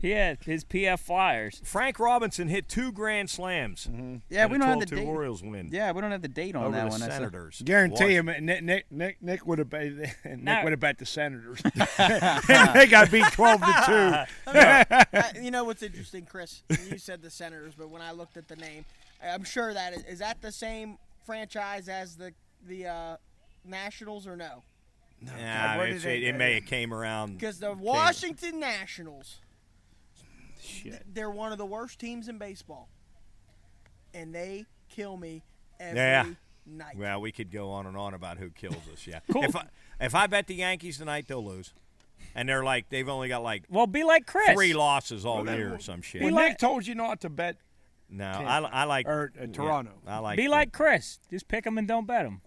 He had his PF Flyers. Frank Robinson hit 2 grand slams. Yeah, we don't have the 12-2 date. Orioles win Yeah, we don't have the date on over that the one. Senators. Guarantee him, Nick would have bet the Senators. They got beat 12-2. You know what's interesting, Chris? You said the Senators, but when I looked at the name, I'm sure that is that the same franchise as the Nationals or no? Yeah, it may have came around. Because the Washington Nationals, they're one of the worst teams in baseball, and they kill me every night. Well, we could go on and on about who kills us. Yeah. Cool. If I bet the Yankees tonight, they'll lose, and they've only got Well, be like Chris. 3 losses all year or some shit. When Nick told you not to bet No, I like Toronto. I like Be like Chris. Just pick them and don't bet them.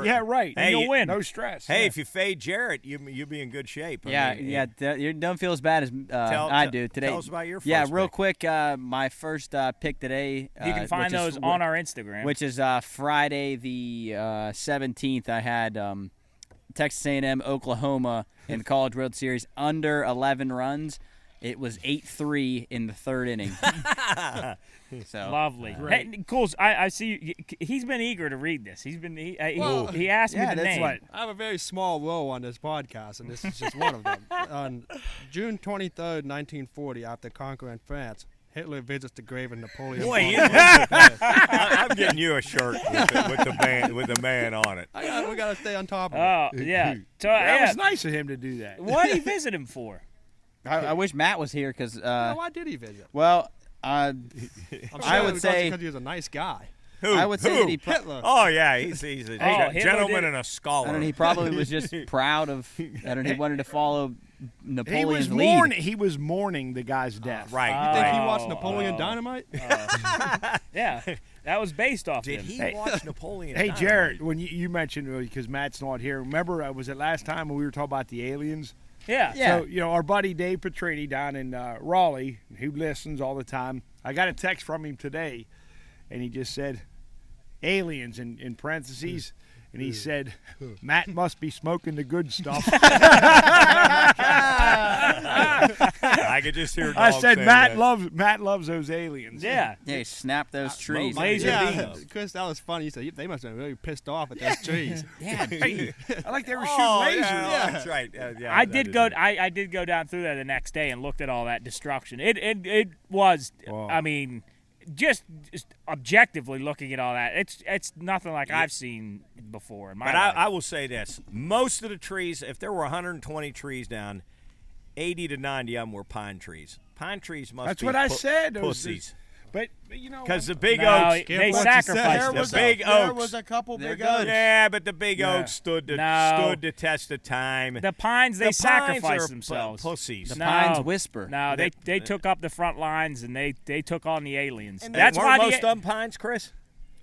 Yeah, right. Hey, you'll win. No stress. Hey, Yeah. if you fade Jarrett, you'll be in good shape. You don't feel as bad as I do today. Tell us about your first real pick. quick. My first pick today. You can find those on our Instagram. Which is Friday the 17th. I had Texas A&M, Oklahoma in the College World Series under 11 runs. It was 8-3 in the 3rd inning. So Lovely. Hey, cool. I see. He's been eager to read this. He asked me the name. I have a very small role on this podcast, and this is just one of them. On June 23rd, 1940, after conquering France, Hitler visits the grave of Napoleon. Boy, Bonaparte. I'm getting you a shirt with the man on it. We gotta stay on top of Oh, it. yeah. So, That was nice of him to do that. What did he visit him for? I wish Matt was here because. Why did he visit? Well, I'm sure I would say because he was a nice guy. I would say that he. Hitler. Oh yeah, he's a Hitler gentleman did- and a scholar. I don't know. He probably was just proud of. I don't know. He wanted to follow Napoleon's lead. He was mourning the guy's death. Right. You think he Oh, watched Napoleon Dynamite? Yeah, that was based off Did him. he watch Napoleon? Hey, Dynamite? Jared, when you mentioned, because Matt's not here, remember, was it last time when we were talking about the aliens? Yeah. Yeah. So, our buddy Dave Petrini down in Raleigh, who listens all the time, I got a text from him today, and he just said, aliens in parentheses, and he said, Matt must be smoking the good stuff. I could just hear. I Dog said, saying Matt that. loves those aliens. Yeah. Yeah, he snapped those trees. laser Yeah, beams. Chris, that was funny. You said they must have been really pissed off at those trees. Yeah, Hey, I like they were shooting Oh, lasers. yeah, that's right. Yeah, I that did is go. it. I did go down through there the next day and looked at all that destruction. It was. Wow. I mean, just objectively looking at all that, it's nothing like I've seen before in my But life. I will say this: most of the trees, if there were 120 trees down, 80 to 90 of them were pine trees. Pine trees must That's be what I said. Those- pussies. But you know, because the big No, oaks, they what you said. sacrificed the them. big There oaks. was a couple They're big good. oaks. Yeah, but the big Yeah. oaks stood the test of time. The Pines, they The Pines sacrificed are themselves. pussies. The No. Pines whisper. No, they took up the front lines and they took on the aliens. And That's Weren't why most the of them pines, Chris?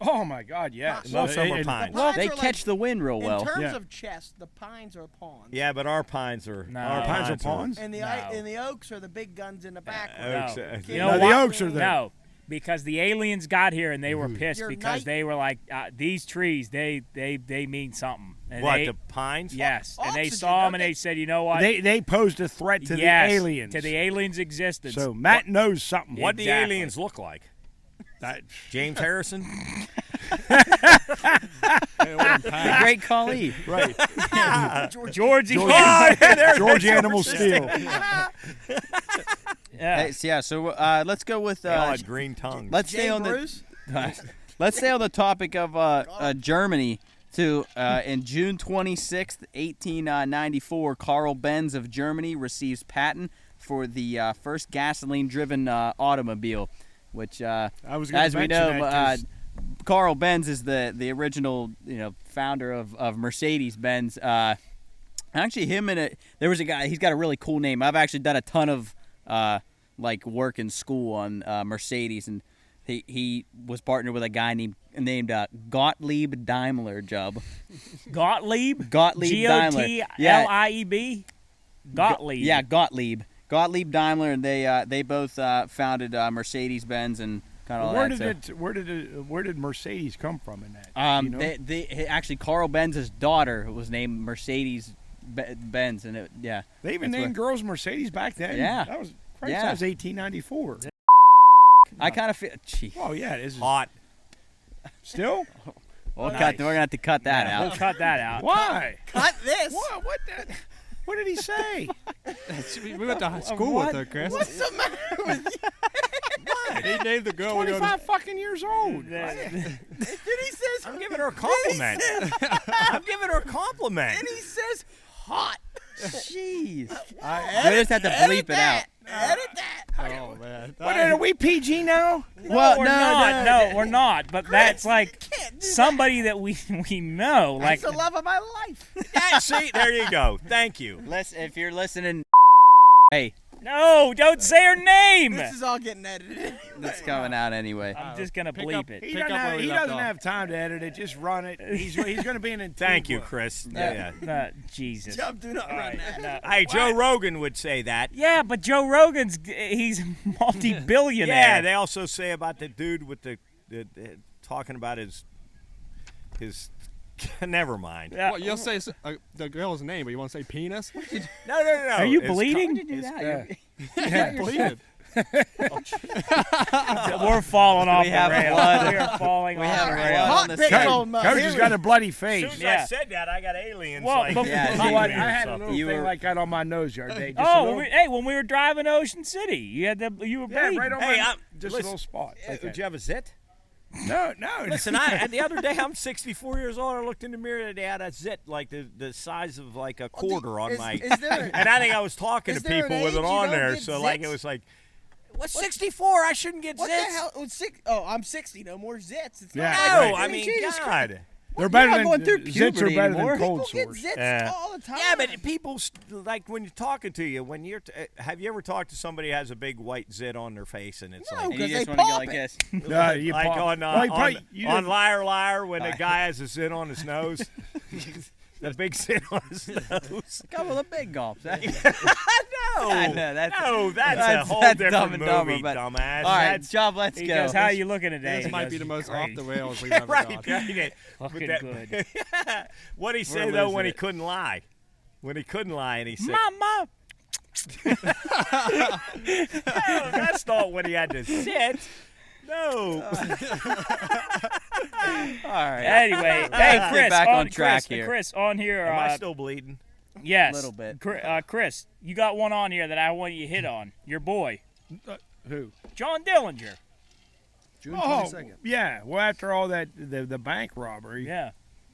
oh my God, yes. Most of them are And- pines. Well, They are catch the wind real well. In terms Yeah. of chest, the pines are pawns. Yeah, but our pines are No. our Pines are pawns? And the No. and the oaks are the big guns in the background. Oaks, You No, know the why? oaks are the- No, because the aliens got here and they were pissed Your because night- they were like, these trees, they mean something. And What, they, the pines? Yes, and they Oxygen, saw them don't and they said, you know what? They posed a threat to yes, the aliens. to the aliens' existence. So Matt knows something. What do the Exactly. aliens look like? That- James Harrison? The Great Khali. right. Georgie. George Animal Steel. Yeah. So let's go with. They all had green tongues. Let's stay Jay on Bruce? Let's stay on the topic of Germany. In June 26th, 1894, Carl Benz of Germany receives patent for the first gasoline-driven automobile, which, I was gonna as we mention know, that 'cause- Carl Benz is the original founder of Mercedes Benz. Actually, there was a guy. He's got a really cool name. I've actually done a ton of work in school on Mercedes, and he was partnered with a guy named Gottlieb Daimler. Gottlieb? Gottlieb Daimler. G-O-T-L-I-E-B? Gottlieb. Yeah, Gottlieb Daimler, and they both founded Mercedes Benz and kind of all that. Where did Mercedes come from in that? You know? They actually Carl Benz's daughter was named Mercedes Benz, and They even that's named where- girls Mercedes back then. Yeah. That was Yeah. That was 1894. I kind of feel. Gee, Oh yeah, it is Hot. still. we're Nice. gonna have to cut that We'll out. cut that out. Why? Cut this. What did he say? We went to school with her, Chris. What's the matter with you? He named the girl we go to 25 fucking years old. Then he says. I'm giving her a compliment. I'm giving her a compliment. Then he says hot. Jeez, we just have to bleep it out. Edit that. Oh, man. What are we PG now? Well, we're no, not. no. No, we're not. But that's like can't do somebody that we know. Like That's the love of my life. Yeah, see, there you go. Thank you. If you're listening, hey, no, don't say her name. This is all getting edited. it's coming out anyway. I'm just gonna Pick bleep up- it. He Pick doesn't, up where have, we he left doesn't off. have time to edit it. Just run it. He's going to be in. Thank you, Antigua. Chris. Jesus. Jump, do not run that. No. Hey, Joe Rogan would say that. Yeah, but Joe Rogan's he's multi-billionaire. Yeah, they also say about the dude with the talking about his. Never mind. Yeah. Well, you'll say the girl's name, but you won't say penis? No. Are you It's bleeding? do that? Bleeded. We're falling off We the have rails. blood. We are falling We off have the blood rails. on Hot the pics side. on my Coach has got a bloody As face. soon as Yeah. I said that, I got aliens. Well, like, but- Yeah, You know what? you- I had a little You thing were- like that on my nose the other day. Just a Oh, little, hey, when we were driving to Ocean City, you were yeah, bleeding. right on Hey, my I'm- just listen, a little spot. Like Did that. you have a zit? No. Listen, the other day I'm 64 years old. I looked in the mirror today. I had a zit like the size of like a quarter on my. Is there And I think I was talking Is to there people an with it age you on don't there. get So like it zits? was like, what's 64? I shouldn't get what zits. the hell? Oh, I'm 60. No more zits. It's Yeah. not No, Right. I mean, Jesus Christ. God. They're better not than going through zits are puberty better anymore. than cold People get sores. zits Yeah. all the time. Yeah, but people like when you're talking to you, when you're have you ever talked to somebody who has a big white zit on their face and it's No. like And you 'Cause just they want to go pop like it. this. No, you like pop- on Well, you probably- you on didn't- Liar Liar when the guy has a zit on his nose. The big zit on his nose. A couple of big gulps. No, I know, that's a whole that's different Dumb and Dumber, movie, but- dumbass. All right, That's Job, let's He go. goes, how are you looking today? This He might goes, be the most "Great." off the rails we've ever right. gone. Right. Fucking But good. What did he say We're though losing when he it. couldn't lie? When he couldn't lie and he said, Mama. "No, that's not when he had to sit." No. All right. Anyway, hey, Let's Chris, get back on track Chris, here. Chris, on here. Am I still bleeding? Yes. A little bit. Chris, you got one on here that I want you to hit on. Your boy, Who? John Dillinger. June Oh, 22nd. yeah. Well, after all that, the bank robbery. Yeah.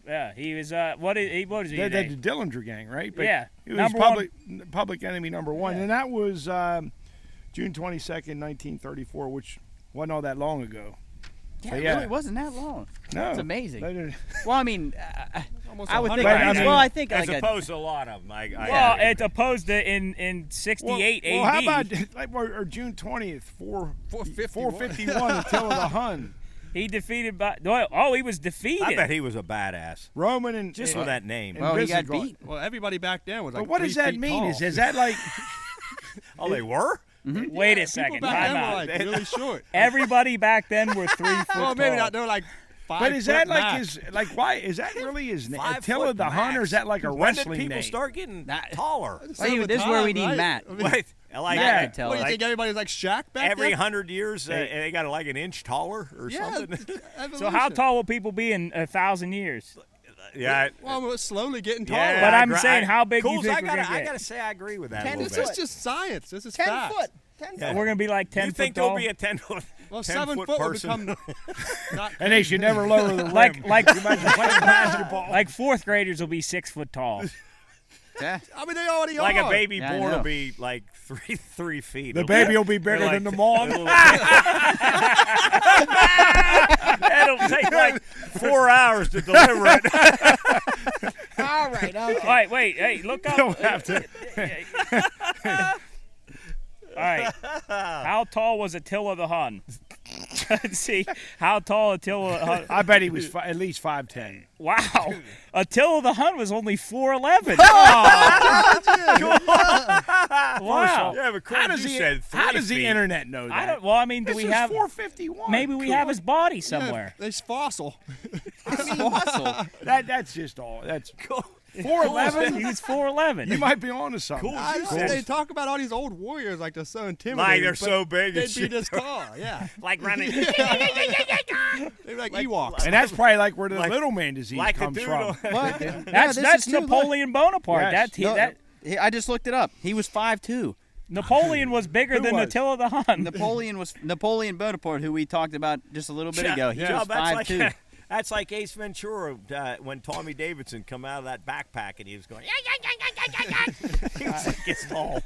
Yeah, he was. What is he? The today? Dillinger gang, right? But Yeah, It was number public enemy number one. Yeah. And that was June 22nd, 1934, which Wasn't all that long ago. Yeah, it really wasn't that long. No. It's amazing. Well, I mean, I would think. I think as like opposed to a lot of them. It's opposed to in 68 AD. Well, how about or June 20th, 451, Attila the Hun. He defeated he was defeated. I bet he was a badass. Roman and just with that name. Oh, he got beat. Well, everybody back then was like. But what does that mean? Is that like? Oh, they were? Mm-hmm. Wait a second. People back then were like really short. Everybody back then were 3 foot tall. Well, maybe not. They were like 5 But is that like max. why is that really his name? Attila the Hun, or is that like a wrestling when did people name? start getting taller? This is where we need Matt. Wait, like Matt could tell What do you us. think everybody was like Shaq back every then? 100 years, they got like an inch taller or something. So how tall will people be in 1,000 years? Yeah. Well, we're slowly getting taller. Yeah, But I'm saying, how big do you Coles, think we're going to I get? got to say I agree with that a 10 little This bit. is just science. This is 10 fact. foot. 10 foot. We're going to be like 10 You foot think tall? there'll be a 10 foot Well, 10 7 foot foot will person? become. Not And they should never lower the rim. like You might be playing basketball. like 4th graders will be 6 foot tall. Yeah. I mean, they already Like are. a baby Yeah, I born know. will be like 3 feet. The baby will be bigger than the mom. It'll take like 4 hours to deliver it. All right. Okay. All right, wait, hey, look up. Don't have to. All right, how tall was Attila the Hun? Let's see, how tall Attila the Hun? I bet he was at least 5'10". Wow, Attila the Hun was only 4'11". Wow. Yeah, but Chris, How does you said 3 How does the feet. internet know that? I don't. Well, I mean, do This we is have? 451. Maybe we have his body Yeah, somewhere. It's fossil. Fossil. That's just all. That's He 4'11". was 4'11". You might be on to something. Cool. I know, said- they talk about all these old warriors like they're so intimidating. Like they're but so big and They'd be shit. this tall. Yeah. Like running. They're like Ewoks. And that's probably like where the Like- little man disease like a comes dude from. What? That's Napoleon Bonaparte. Yes. I just looked it up. He was 5'2". Napoleon was bigger Who than was? Attila the Hun. Napoleon Bonaparte, who we talked about just a little bit ago. He was that's 5'2". that's like Ace Ventura when Tommy Davidson come out of that backpack and he was going. He was like his tall.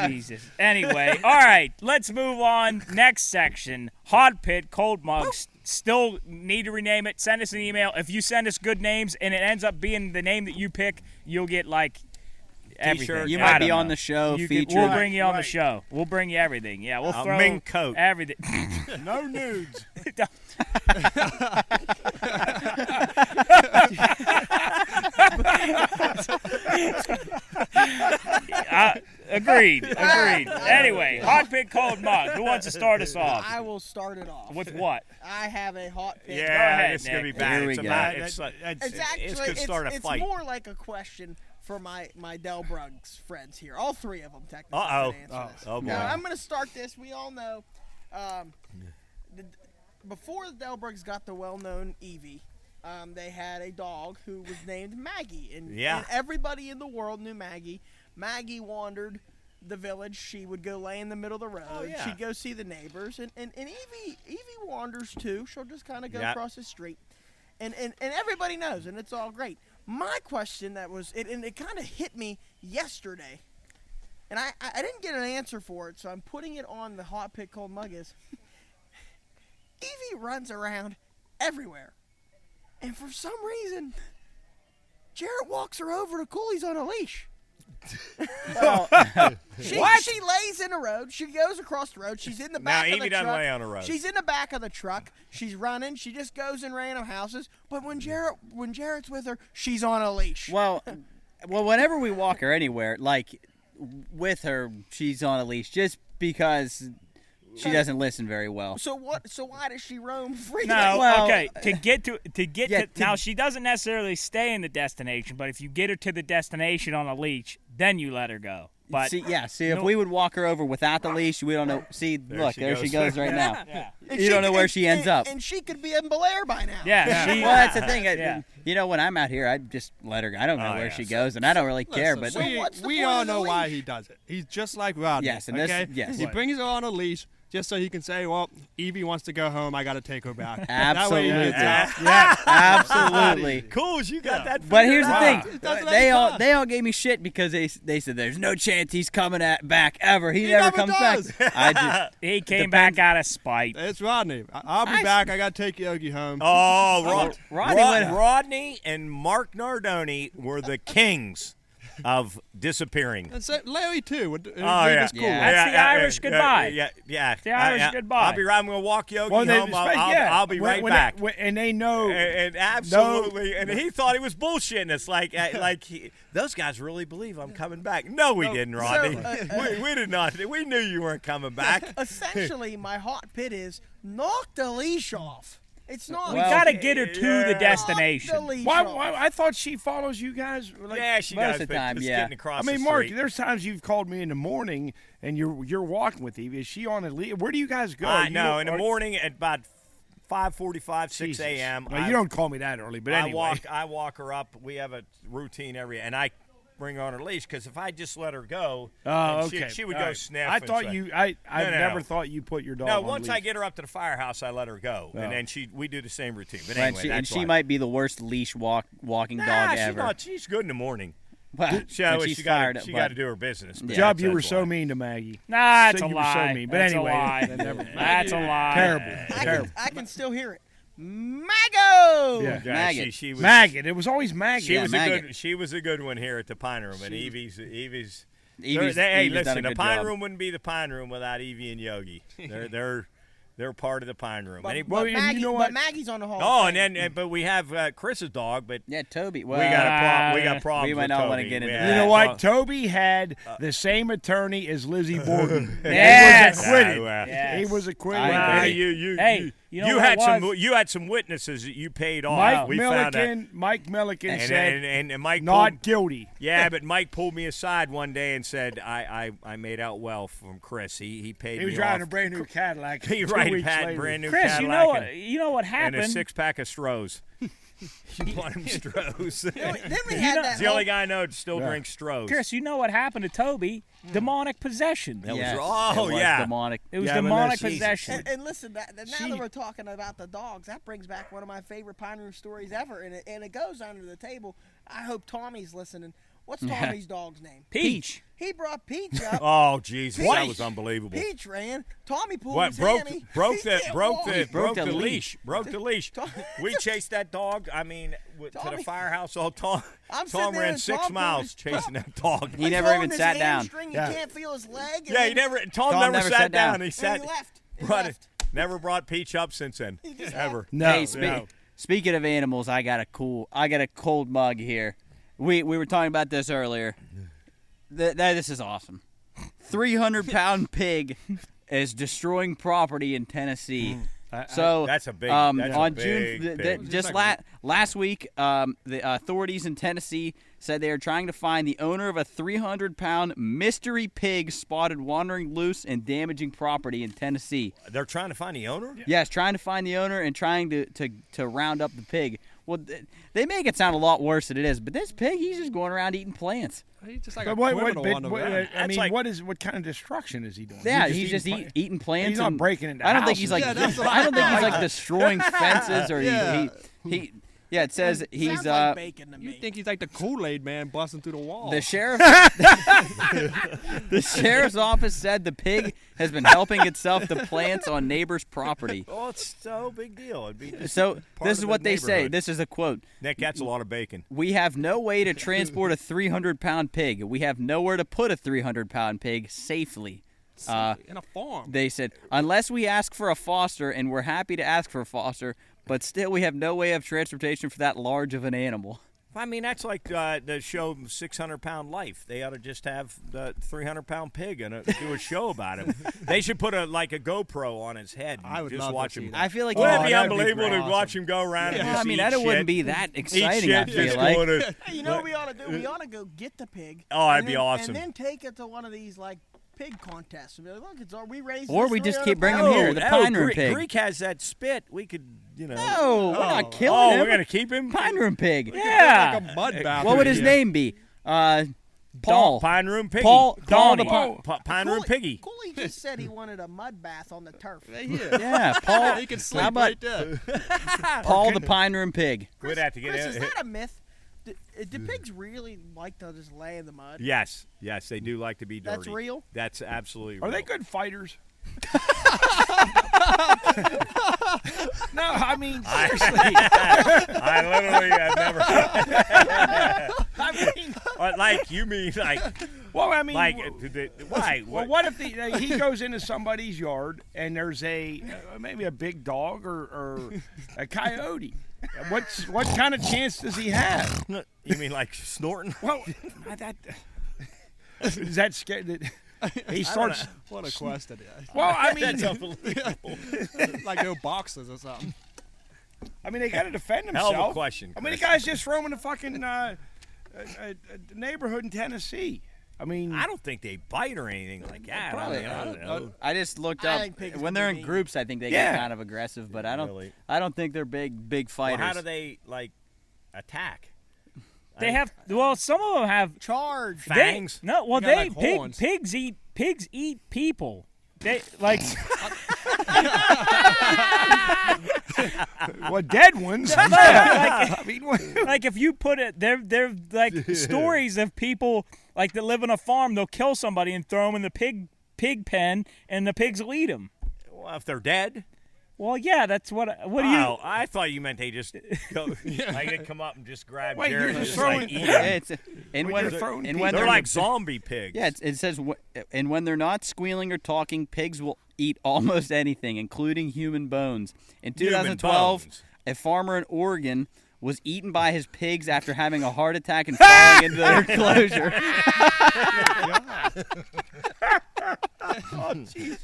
Jesus. Anyway, all right, let's move on. Next section, hot pit, cold mugs. Still need to rename it. Send us an email. If you send us good names and it ends up being the name that you pick, you'll get like everything. You I might don't be on know. the show, featured. We'll bring you on the Right. show. We'll bring you everything. Yeah, we'll A throw mink coat. everything. No nudes. Agreed. Anyway, hot pit, cold mug. Who wants to start us off? I will start it off. With what? I have a hot pit. Yeah, Go ahead, it's gonna be Nick. bad. Here we It's go. about- It's It's actually This could start a fight. more like a question for my Del Bruggs friends here. All 3 of them technically. Uh-oh. can answer this. Oh, boy. Now, I'm going to start this. We all know before the Del Bruggs got the well-known Evie, they had a dog who was named Maggie, and everybody in the world knew Maggie. Maggie wandered the village. She would go lay in the middle of the road. Oh, yeah. She'd go see the neighbors, and Evie wanders too. She'll just kind of go across the street, and everybody knows, and it's all great. My question it kind of hit me yesterday, and I didn't get an answer for it, so I'm putting it on the hot pit cold mug is. Evie runs around everywhere, and for some reason, Jarrett walks her over to Cooley's on a leash. She lays in the road. She goes across the road. She's in the back of Evie the doesn't truck. lay on the road. She's in the back of the truck. She's running. She just goes in random houses. But when Jarrett's with her, she's on a leash. Well, whenever we walk her anywhere, like with her, she's on a leash just because she doesn't listen very well. So what? So why does she roam free? No, Well, okay. To get to yeah, now, she doesn't necessarily stay in the destination, but if you get her to the destination on a leash, then you let her go. But See, if we would walk her over without the leash, we don't know. See, look, there she goes right now. yeah. And You don't know where she ends up. And she could be in Bel Air by now. Yeah, she, Well, that's the thing. Yeah. You know, when I'm out here, I just let her go. I don't know where she goes, and I don't really care. But what's the we point all of the know why leash? he does it. He's just like Rodney. Yes, and this- okay? yes. He brings her on a leash just so he can say, well, Evie wants to go home. I got to take her back. Absolutely. Yeah. Absolutely. Cool, you got that. But here's the Wow. thing: It doesn't they every all time. gave me shit because they said there's no chance he's coming back ever. He never comes does. back. I just He came back out of spite. It's Rodney. I'll be back. I got to take Yogi home. Oh, Rodney Rodney and Mark Nardoni were the kings of disappearing. And so Larry, too. Oh, yeah. Cool. Yeah. That's the Irish goodbye. Yeah. The Irish goodbye. I'll be right. I'm going to walk Yogi Well, home. I'll be right back. And they know. And absolutely. And he thought he was bullshitting us. Those guys really believe I'm coming back. No, we didn't, Rodney. We did not. We knew you weren't coming back. Essentially, my hot pit is knock the leash off. It's not. We got to get her to the Knock the destination. leash Why? off. I thought she follows you guys. Yeah, she most does. of the but time, just yeah. getting across I mean, the Mark, street. there's times you've called me in the morning and you're walking with Eve. Is she on a lead? Where do you guys go? No, in the morning at about 5:45, 6 Jesus. a.m. Well, you don't call me that early, but anyway. I walk her up. We have a routine and I bring her on her leash because if I just let her go, Oh, and okay. she would All go right. sniff. I and thought say- you. I've No. never thought you put your dog. No, on once leash. I get her up to the firehouse, I let her go, Oh. and then we do the same routine. But Right, anyway, and that's she why. might be the worst leash walking Nah, dog she's ever. not. She's good in the morning. Well, She when she's got fired up, to but- do her business. but Yeah. Job, that's you were why. so mean to Maggie. Nah, it's So a you were so lie. mean. But That's anyway, a lie. That's a lie. Terrible. I can still hear it. Mago. Yeah. Yeah, Maggot. she was Maggot. It was always Maggot. She was Maggot. She was a good one here at the Pine Room, and Evie's. Evie's Hey, done a listen, the good Pine job. Room wouldn't be the Pine Room without Evie and Yogi. They're part of the Pine Room. But, And Well, but, and you Maggie, know but what? Maggie's on the hall. oh, of Fame. but we have Chris's dog, but Yeah, Toby. Well, we got problems. we might with not wanna Toby. get into We that. You have know what? prob- Toby had the same attorney as Lizzie Borden. Yes. He was acquitted. Yes. He was acquitted. I agree. You know what had it some was? you had some witnesses that you paid off. Mike we found out. Milliken said And Mike not pulled, guilty. yeah, but Mike pulled me aside one day and said I made out well from Chris. He paid He was me driving off. a brand new Cadillac. He 2 right weeks had later. brand new Chris, Cadillac you know what and happened? a 6-pack of Strohs. You bought him Strohs. Then we had that He's the whole, only guy I know that still drinks Strohs. Chris, you know what happened to Toby? Demonic possession. That was Yes, oh, it was yeah. demonic. It was Yeah, but demonic listen- possession. and listen, now that we're talking about the dogs, that brings back one of my favorite Pine Room stories ever, and it goes under the table. I hope Tommy's listening. What's Tommy's dog's name? Peach. He brought Peach up. Oh Jesus, that Peach. was unbelievable. Peach ran. Tommy pulled What his broke hand. broke He the can't broke walk. the broke the the leash. leash. Broke the leash. We chased that dog. I mean, to the Tommy- firehouse. All Tom I'm sitting Tom there ran and 6 Tom miles pulled chasing that dog. He Like never holding even his sat down. hamstring, Yeah. You can't feel his leg. Yeah, he never. Tom never sat down. He And sat. he left. He Brought left. it. Never brought Peach up since then. just Ever. No. Hey, no. speaking of animals, I got a cold mug here. We were talking about this earlier. This is awesome. 300-pound pig is destroying property in Tennessee. So That's a big. on that's a June, big pig. just last week, the authorities in Tennessee said they are trying to find the owner of a 300-pound mystery pig spotted wandering loose and damaging property in Tennessee. They're trying to find the owner. Yes, trying to find the owner and trying to round up the pig. Well, they make it sound a lot worse than it is, but this pig, he's just going around eating plants. He's just like But a what, criminal on the run. I That's mean, like- what kind of destruction is he doing? Yeah, he's just eating eating plants. He's not and breaking into I don't think he's houses. like Yeah, that's what I don't think he's I like destroying fences or Yeah. he. Yeah, it says he's Sounds like bacon to You me. think he's like the Kool-Aid man busting through the wall. the sheriff. The sheriff's office said the pig has been helping itself to plants on neighbors' property. Oh, it's so big deal. It'd be just So part this of is the what they say. neighborhood. This is a quote. Nick, that's a lot of bacon. We have no way to transport a 300-pound pig. We have nowhere to put a 300-pound pig safely. in a farm. They said, unless we ask for a foster, and we're happy to ask for a foster, but still we have no way of transportation for that large of an animal. I mean, that's like the show 600-Pound Life. They ought to just have the 300-pound pig and do a show about him. They should put a GoPro on his head and I would just love to watch see him. that. I feel like Wouldn't it be that'd be unbelievable to awesome. watch him go around and Yeah, just I mean, eat that shit? wouldn't be that Eat exciting, shit, I just feel like. going to- Hey, you know what we ought to do? We ought to go get the pig. Oh, that'd and be then- awesome. And then take it to one of these pig contests. And be like, look, it's we raised. Or this we just 300 keep bringing pounds. him here, the Pine Room Greek, pig. Greek has that spit. We could, No, we're not killing Oh, him. we're going to keep him? Pine Room pig. Yeah. Like a mud bath. What would his here. name be? Paul. Pine Room Piggy. Paul Donnie. the Pine Room Piggy. Cooley just said he wanted a mud bath on the turf. Yeah, Paul. He can How sleep about right there. Paul the Pine Room Pig? We'd have to get Chris, in. is that a myth? Do pigs really like to just lay in the mud? Yes, they do like to be dirty. That's real? That's absolutely real. Are they good fighters? No, I mean seriously. I literally have never. I mean, Like you mean like? well, I mean, Like why? well, what if he goes into somebody's yard and there's maybe a big dog or a coyote? What kind of chance does he have? You mean like snorting? Well, is that scared? He starts. What a question. Well, I mean, That's unbelievable. Like no boxers or something. I mean, they got to defend Hell himself. of a question. I mean, the Chris. guy's just roaming the fucking neighborhood in Tennessee. I mean, I don't think they bite or anything like that. Probably. I don't know. I just looked I up think pigs when can they're be in mean. groups. I think they Yeah. get kind of aggressive, but I don't. Really? I don't think they're big fighters. Well, how do they like attack? They have. Well, some of them have Charge. Fangs? No, well, They got, like, horns. pigs eat people. They like. what dead ones? like, I mean, like if you put it, they're like stories of people like that live on a farm. They'll kill somebody and throw them in the pig pen, and the pigs will eat them. Well, if they're dead. Well, yeah, that's what. What do you? Oh, I thought you meant they just go. Like they come up and just grab Wait, Jared you're and just just like throwing- eat Yeah, him. it's and When when you're throwing and people- when They're they're like zombie pigs. yeah, it says and when they're not squealing or talking, pigs will eat almost anything, including human bones. In Human 2012, bones. a farmer in Oregon was eaten by his pigs after having a heart attack and falling into their enclosure.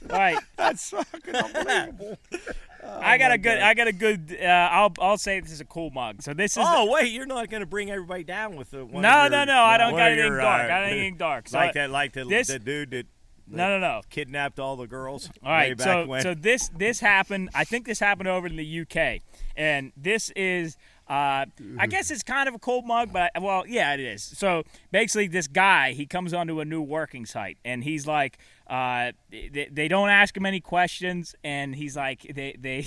Right. that's fucking unbelievable. I got a good. I'll say this is a cool mug. So this is. Oh wait, you're not going to bring everybody down with the one. No. of your, I don't one got of anything your, dark. I don't got anything dark. So Like that, like the dude that No. kidnapped all the girls. All right, way back so when. so this happened. I think this happened over in the UK, and this is. I guess it's kind of a cold mug, but well, yeah, it is. So basically, this guy he comes onto a new working site, and he's like, they don't ask him any questions, and he's like, they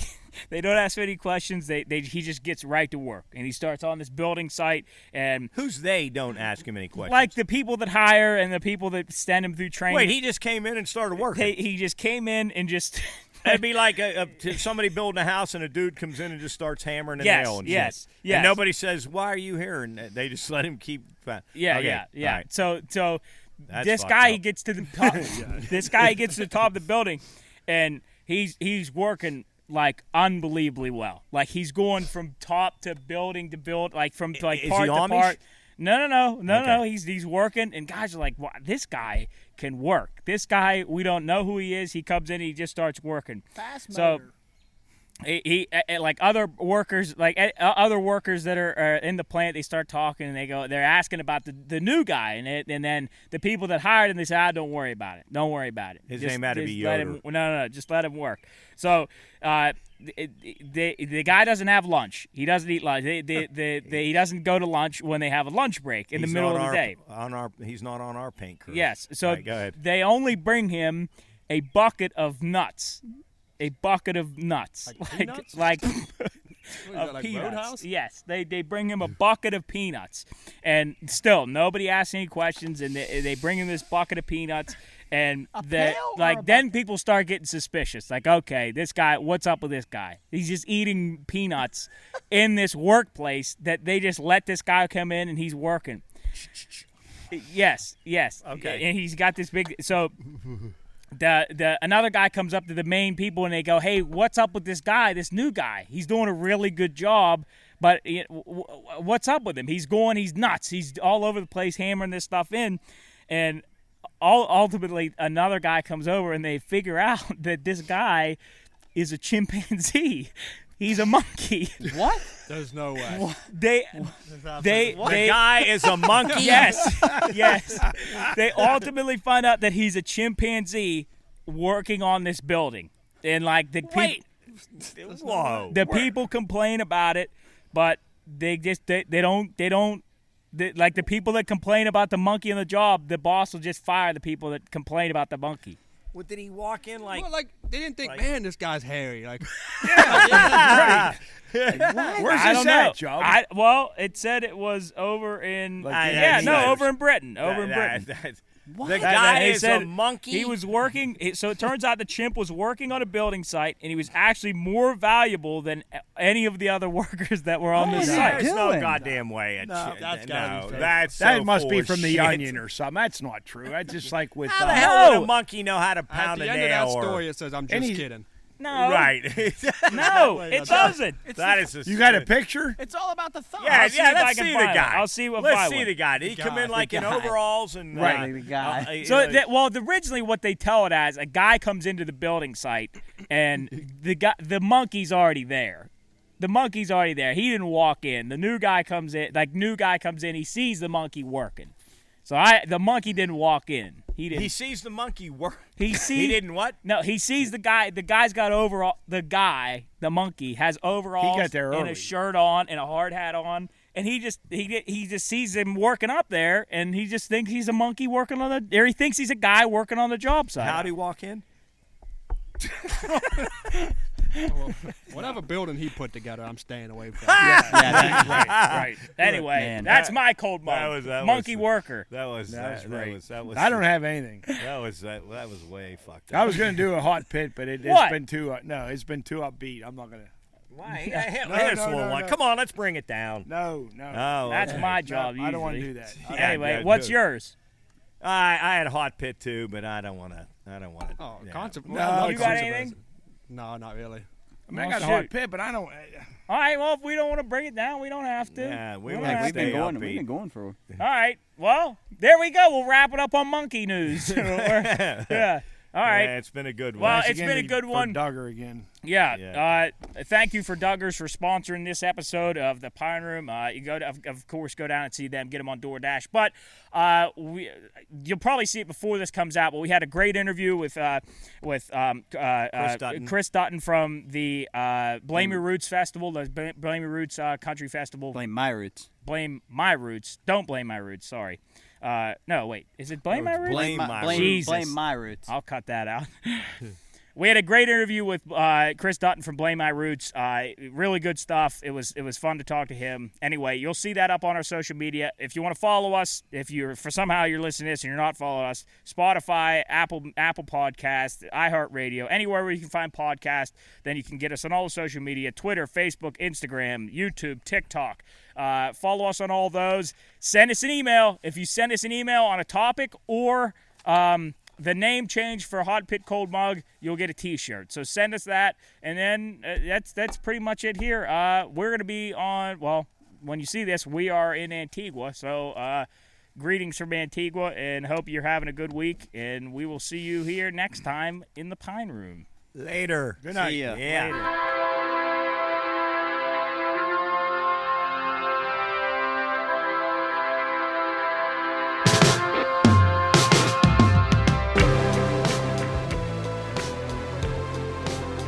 don't ask him any questions. He just gets right to work, and he starts on this building site, and Who's they? Don't ask him any questions. like the people that hire and the people that send him through training. Wait, he just came in and started working. he just came in and just. It'd be like somebody building a house and a dude comes in and just starts hammering a Yes, nail. And yes, shit. yes. And nobody says, "Why are you here?" And they just let him keep. Yeah, Okay, yeah. all right. So That's this fucked guy up. he gets to the top. This guy gets to the top of the building, and he's working like unbelievably well. Like he's going from top to building to build, like from like Is part he to Amish? part. No. Okay. He's working, and guys are like, wow, this guy can work. This guy, we don't know who he is. He comes in, he just starts working. Fast So motor. he like other workers that are in the plant, they start talking and they're asking about the new guy, and then the people that hired him, they say, don't worry about it, His name had to be let Yoder. him, no, just let him work. So the guy doesn't have lunch. He doesn't eat lunch. He doesn't go to lunch when they have a lunch break in the He's middle not of the day. He's not on our paint crew. Yes. So All right, go ahead. they only bring him a bucket of nuts. A bucket of nuts. peanuts? Like What is that, like peanuts. Roadhouse? Yes. They bring him a bucket of peanuts. And still, nobody asks any questions, and they bring him this bucket of peanuts. And pail or like a then bucket? people start getting suspicious. Like, okay, this guy, what's up with this guy? He's just eating peanuts in this workplace that they just let this guy come in and he's working. Yes. Okay. And he's got this big. So the another guy comes up to the main people and they go, "Hey, what's up with this guy? This new guy? He's doing a really good job, but what's up with him? He's nuts. He's all over the place hammering this stuff in." And ultimately, another guy comes over and they figure out that this guy is a chimpanzee. He's a monkey. What? There's no way. They The guy is a monkey. yes. They ultimately find out that he's a chimpanzee working on this building, and like Whoa. the people complain about it, but they don't the people that complain about the monkey on the job, the boss will just fire the people that complain about the monkey. What did he walk in like? Well, like they didn't think, man, this guy's hairy. Like, Where's this at, Joe? Well, it said it was over in over in Britain. Over in Britain. The guy is a said monkey. He was working. So it turns out the chimp was working on a building site, and he was actually more valuable than any of the other workers that were on the site. There's no goddamn way. That must be from the Onion or something. That's not true. That's just like with. How the hell would a monkey know how to pound a nail? At the end of that story, it says, "I'm just kidding." No. Right. No, it doesn't. You got a picture? It's all about the thumb. Yeah, let's see the guy. I'll see what. Let's see the guy. Did he come in like in overalls and right? The guy. So, originally what they tell it as, a guy comes into the building site and the monkey's already there. The monkey's already there. He didn't walk in. The new guy comes in. He sees the monkey working. So the monkey didn't walk in. He didn't. He sees the monkey work. He didn't what? No, he sees the guy. The guy's got overall. The monkey has overalls. He got there early. And a shirt on and a hard hat on, and he just sees him working up there, and he just thinks he's a monkey working on or he thinks he's a guy working on the job site. How'd he walk in? Well, whatever building he put together, I'm staying away from. Right. Anyway, that's my cold mug. Monkey worker. That was I don't have anything. That was way fucked up. I was going to do a hot pit, but it's been too it's been too upbeat. I'm not going to. Why? One. Come on, let's bring it down. No. That's my job. I don't want to do that. Anyway, what's yours? I had a hot pit too, but I don't want to. Oh, No, you got anything? No, not really. I mean, I got a hot pit, but I don't. All right, well, if we don't want to bring it down, we don't have to. Yeah, we've been going for. All right, well, there we go. We'll wrap it up on monkey news. Yeah. All right. Yeah, it's been a good one. Well, it's been a good one. Duggar again. Yeah. Thank you for Duggars for sponsoring this episode of the Pine Room. You of course, go down and see them, get them on DoorDash. But you'll probably see it before this comes out. But we had a great interview with Chris Dutton from the Blame Your Roots Festival, the Blame Your Roots Country Festival. Blame my roots. Blame my roots. Don't blame my roots. Sorry. No, wait. Is it blame my roots? Blame my roots. Blame my roots. I'll cut that out. We had a great interview with Chris Dutton from Blame My Roots. Really good stuff. It was fun to talk to him. Anyway, you'll see that up on our social media. If you want to follow us, if you're somehow you're listening to this and you're not following us, Spotify, Apple Podcasts, iHeartRadio, anywhere where you can find podcasts, then you can get us on all the social media: Twitter, Facebook, Instagram, YouTube, TikTok. Follow us on all those. Send us an email. If you send us an email on a topic or the name change for Hot Pit Cold Mug, you'll get a T-shirt. So send us that, and then that's pretty much it here. We're going to be on, well, when you see this, we are in Antigua. So greetings from Antigua, and hope you're having a good week, and we will see you here next time in the Pine Room. Later. Good night. See ya. Yeah. Later.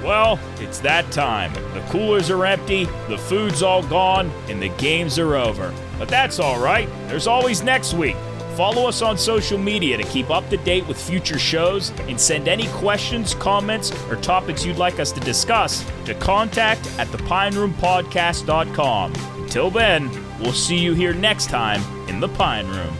Well, it's that time. The coolers are empty, the food's all gone, and the games are over. But that's all right. There's always next week. Follow us on social media to keep up to date with future shows, and send any questions, comments, or topics you'd like us to discuss to contact@thepineroompodcast.com. Until then, we'll see you here next time in the Pine Room.